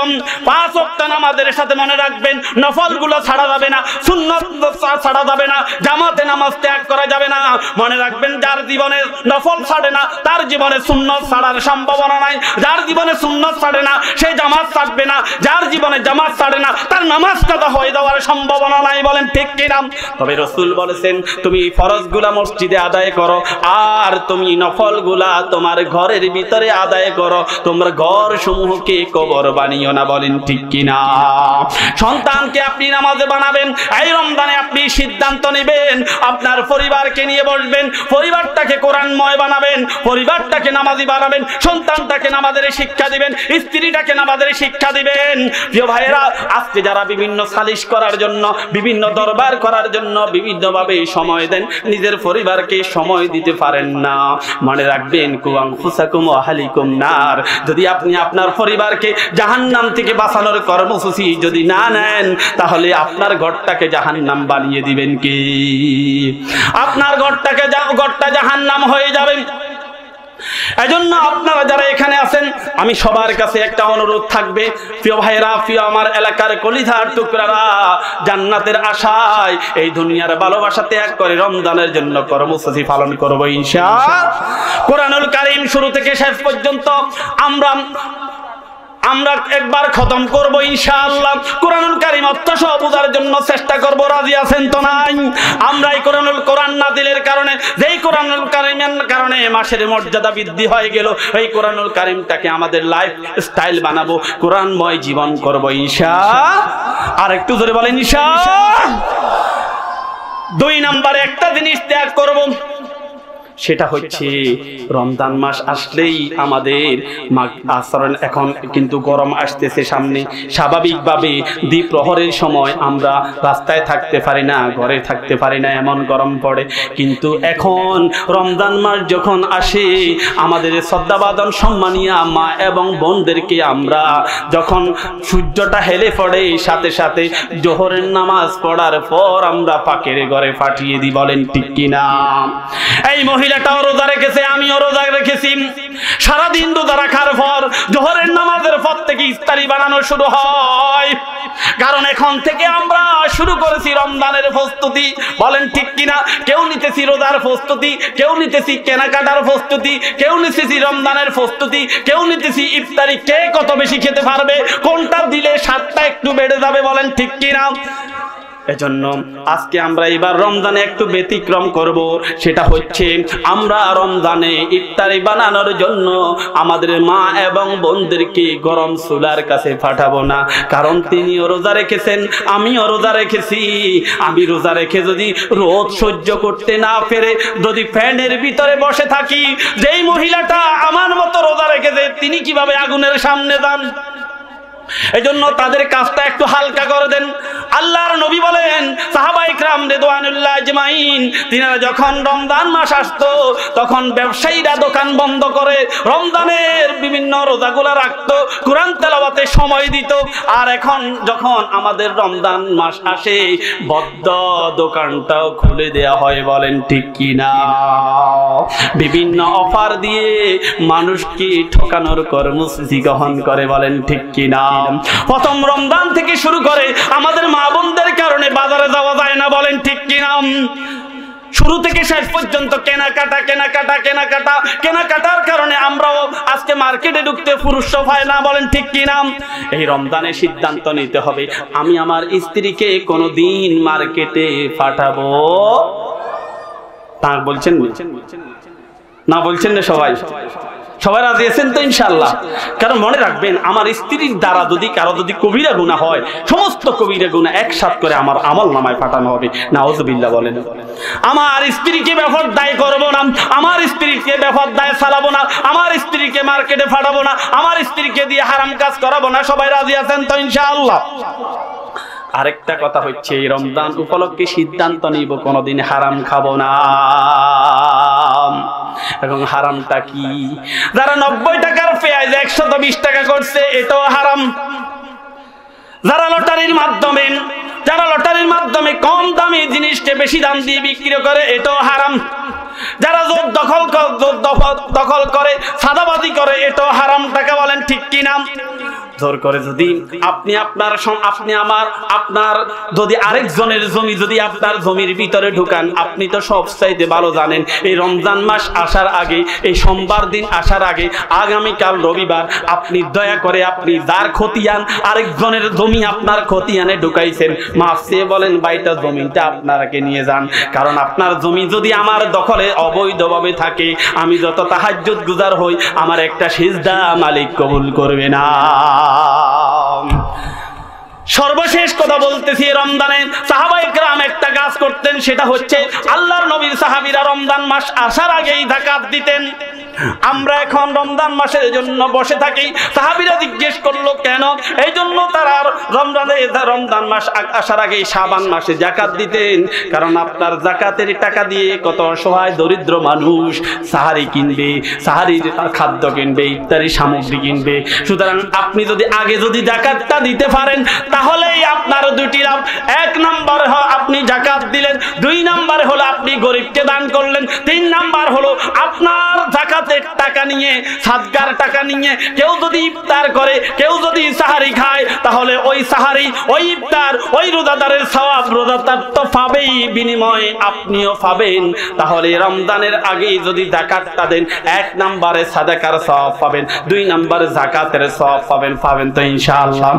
[SPEAKER 1] 5 ওয়াক্ত নামাজের সাথে মনে রাখবেন নফলগুলো ছাড়া যাবে না, সুন্নাত ছাড়া যাবে না, জামাতে নামাজ ত্যাগ করা যাবে না। মনে রাখবেন যার জীবনে নফল ছাড়ে না তার জীবনে সুন্নাত ছাড়ার সম্ভাবনা নাই। যার জীবনে সুন্নাত ছাড়ে না সে জামাত ছাড়বে না, যার জীবনে জামাত ছাড়ে না তার নামাজ কাদা হয়ে যাওয়ার সম্ভাবনা নাই। বলেন ঠিক কিনা? তবে রাসূল বলেছেন তুমি ফরজগুলা মসজিদে আদায় করো আর তুমি নফলগুলা তোমার ঘরের ভিতরে আদায় করো, তোমরা ঘর সমূহকে কবর বানিও না। বলেন ঠিক কিনা? সন্তানকে আপনি নামাজে বানাবেন, এই রমজানে রমজানে আপনি সিদ্ধান্ত নেবেন, আপনার পরিবারকে নিয়ে বসবেন, পরিবারটাকে কোরআনময় বানাবেন, পরিবারটাকে নামাজি বানাবেন, সন্তানটাকে নামাজের শিক্ষা দিবেন, স্ত্রীটাকে নামাজের শিক্ষা দিবেন। প্রিয় ভাইয়েরা, আজকে যারা বিভিন্ন সালিশ করার জন্য, বিভিন্ন দরবার করার জন্য বিভিন্নভাবে সময় দেন, নিজের পরিবারকে সময় দিতে পারেন না, মনে রাখবেন কুআনফুসাকুম ওয়া আহলিকুম নার। যদি আপনি আপনার পরিবারকে জাহান্নাম থেকে বাঁচানোর কর্মসূচি যদি না নেন, তাহলে আপনার ঘরটাকে জাহান্নাম বানিয়ে দিবেন কি? আপনার ঘরটা জাহান্নাম হয়ে যাবে। এজন্য আপনারা যারা এখানে আছেন, আমি সবার কাছে একটা অনুরোধ থাকবে, প্রিয় ভাইরা, প্রিয় আমার এলাকার কলিজার টুকরারা, জান্নাতের আশায় এই দুনিয়ার ভালোবাসা ত্যাগ করে রমজানের জন্য কর্মসূচি পালন করব ইনশাআল্লাহ। কোরআনুল কারীম শুরু থেকে শেষ পর্যন্ত আমরা একবার খতম করব ইনশাআল্লাহ। কোরআনুল কারীম অর্থ সহ বোঝার জন্য চেষ্টা করব, রাজি আছেন তো? নাই? আমরা এই কোরআন নাযিলের কারণে, যেই কোরআনুল কারীমের কারণে মাসের মর্যাদা বৃদ্ধি হয়ে গেল, এই কোরআনুল কারীমটাকে আমাদের লাইফ স্টাইল বানাবো, কোরআনময় জীবন করব ইনশাআল্লাহ। আর একটু জোরে বলেন ইনশাআল্লাহ। 2 নম্বরে একটা জিনিস ত্যাগ করব, সেটা হচ্ছে রমজান মাস আসলেই আমাদের আচরণ, এখন কিন্তু গরম আসতেছে সামনে, স্বাভাবিকভাবে দ্বিপ্রহরের সময় আমরা রাস্তায় থাকতে পারি না, ঘরে থাকতে পারি না, এমন গরম পড়ে। কিন্তু এখন রমজান মাস যখন আসে, আমাদের শ্রদ্ধাবাদন সম্মানীয় মা এবং বোনদেরকে আমরা যখন সূর্যটা হেলে পড়ে, সাথে সাথে জোহরের নামাজ পড়ার পর আমরা পাকের ঘরে পাঠিয়ে দিই, বলেন ঠিক কিনা? এই মহিলাটাও রোজা রেখেছে, আমিও রোজা রেখেছি। সারাদিন রোজা রাখার পর জোহরের নামাজের পর থেকে ইফতারি বানানো শুরু হয়, কারণ এখন থেকে আমরা শুরু করেছি রমজানের প্রস্তুতি, বলেন ঠিক কিনা? কেউ নিতেছি রোজার প্রস্তুতি, কেউ নিতেছি কেনাকাটার প্রস্তুতি, কেউ নিতেছি রমজানের প্রস্তুতি, কেউ নিতেছি ইফতারি কে কত বেশি খেতে পারবে, কোনটা দিলে স্বাদটা একটু বেড়ে যাবে, বলেন ঠিক কিনা? এজন্য আজকে আমরা এবার রমজানে একটু ব্যতিক্রম করব, সেটা হচ্ছে আমরা রমজানে ইফতারি বানানোর জন্য আমাদের মা এবং বোনদেরকে গরম চুলার কাছে পাঠাবো না, কারণ তিনিও রোজা রেখেছেন, আমিও রোজা রেখেছি। আমি রোজা রেখে যদি রোদ সহ্য করতে না পেরে যদি ফ্যানের ভিতরে বসে থাকি, যেই মহিলাটা আমার মতো রোজা রেখেছে তিনি কিভাবে আগুনের সামনে যান? এজন্য তাদের কাজটা একটু হালকা করে দেন। আল্লাহর নবী বলেন, সাহাবায়ে কেরাম রিদওয়ানুল্লাহ আজমাইন, তিনারা যখন রমজান মাস আসতো তখন ব্যবসায়ীরা দোকান বন্ধ করে রমজানের বিভিন্ন রোজাগুলো রাখতো, কোরআন তেলাওয়াতে সময় দিত। আর এখন যখন আমাদের রমজান মাস আসে, বদ্ধ দোকানটাও খুলে দেয়া হয়, বলেন ঠিক কিনা? বিভিন্ন অফার দিয়ে মানুষকে ঠকানোর কর্মসূচি গ্রহণ করে, বলেন ঠিক কিনা? প্রথম রমজান থেকে শুরু করে আমাদের মা বোনদের কারণে বাজারে যাওয়া যায় না, বলেন ঠিক কিনা? শুরু থেকে শেষ পর্যন্ত কেনাকাটার কারণে আমরাও আজকে মার্কেটে ঢুকতে পুরুষ হয় না, বলেন ঠিক কিনা? এই রমজানে সিদ্ধান্ত নিতে হবে, আমি আমার স্ত্রীকে কোনোদিন মার্কেটে পাঠাবো না। বলছেন না? বলছেন না? সবাই রাজি আছেন তো ইনশাআল্লাহ? কারণ মনে রাখবেন, আমার স্ত্রীর দ্বারা যদি কারো কবিরা গুনাহ হয়, সমস্ত কবিরা গুনাহ একসাথ করে আমার আমল নামায় পাঠানো হবে, নাউযুবিল্লাহ বলেন। আমার স্ত্রীকে বেপরদায় করব না, আমার স্ত্রীকে বেপরদায় চালাবো না, আমার স্ত্রীকে মার্কেটে পাঠাবো না, আমার স্ত্রীকে দিয়ে হারাম কাজ করাবো না। সবাই রাজি আছেন তো ইনশাআল্লাহ? আরেকটা কথা হচ্ছে, রমজান উপলক্ষে সিদ্ধান্ত নিব কোনোদিন হারাম খাবো না। এবং হারামটা কি? যারা 90 টাকার পেঁয়াজ 120 টাকা করছে, এটাও হারাম। যারা লটারির মাধ্যমে কম দামি জিনিসকে বেশি দাম দিয়ে বিক্রি করে, এটাও হারাম। যারা জোর দখল করে, সাদাবাজি করে, এটাও হারাম টাকা, বলেন ঠিক কিনা? জোর করে যদি আপনার যদি আরেকজনের জমি যদি আপনার জমির ভিতরে ঢুকান, আপনি তো সব চাইতে ভালো জানেন, এই রমজান মাস আসার আগে, এই সোমবার দিন আসার আগে, আগামীকাল রবিবার, আপনি দয়া করে আপনি যার খতিয়ান আরেকজনের জমি আপনার খতিয়ানে ঢুকাইছেন, মাফ চেয়ে বলেন ভাইটা জমিটা আপনাকে নিয়ে যান, কারণ আপনার জমি যদি আমার দখলে অবৈধভাবে থাকে, আমি যত তাহাজ্জুদ গুজার হই, আমার একটা সিজদা মালিক কবুল করবে না। সর্বশেষ কথা বলতেছি, রমজানে সাহাবায়ে কেরাম একটা কাজ করতেন, সেটা হচ্ছে আল্লাহর নবীর সাহাবীরা রমজান মাস আসার আগেই যাকাত দিতেন। আমরা এখন রমজান মাসের জন্য বসে থাকি। সাহাবীরা জিজ্ঞেস করলো কেন? এই জন্য তারা রমজান মাস আসার আগে শাবান মাসে যাকাত দিতেন, কারণ আপনার যাকাতের টাকা দিয়ে কত অসহায় দরিদ্র মানুষ সাহারি কিনবে, সাহারির খাদ্য কিনবে, ইত্যাদি সামগ্রী কিনবে। সুতরাং আপনি যদি আগে যাকাতটা দিতে পারেন তাহলেই আপনার দুটি লাভ। এক নম্বর আপনি যাকাত দিলেন, দুই নম্বর হলো আপনি গরিবকে দান করলেন, তিন নম্বর হলো আপনার যাকাতের টাকা নিয়ে, সাদকার টাকা নিয়ে কেউ যদি ইফতার করে, কেউ যদি সাহারি খায়, তাহলে ওই সাহারি, ওই ইফতার, ওই রোজাদারের সওয়াব রোজাদার তো পাবেই, বিনিময়ে আপনিও পাবেন। তাহলে রমজানের আগেই যদি যাকাতটা দেন, এক নম্বরে সাদাকার সওয়াব পাবেন, দুই নম্বরে যাকাতের সওয়াব পাবেন তো ইনশাআল্লাহ।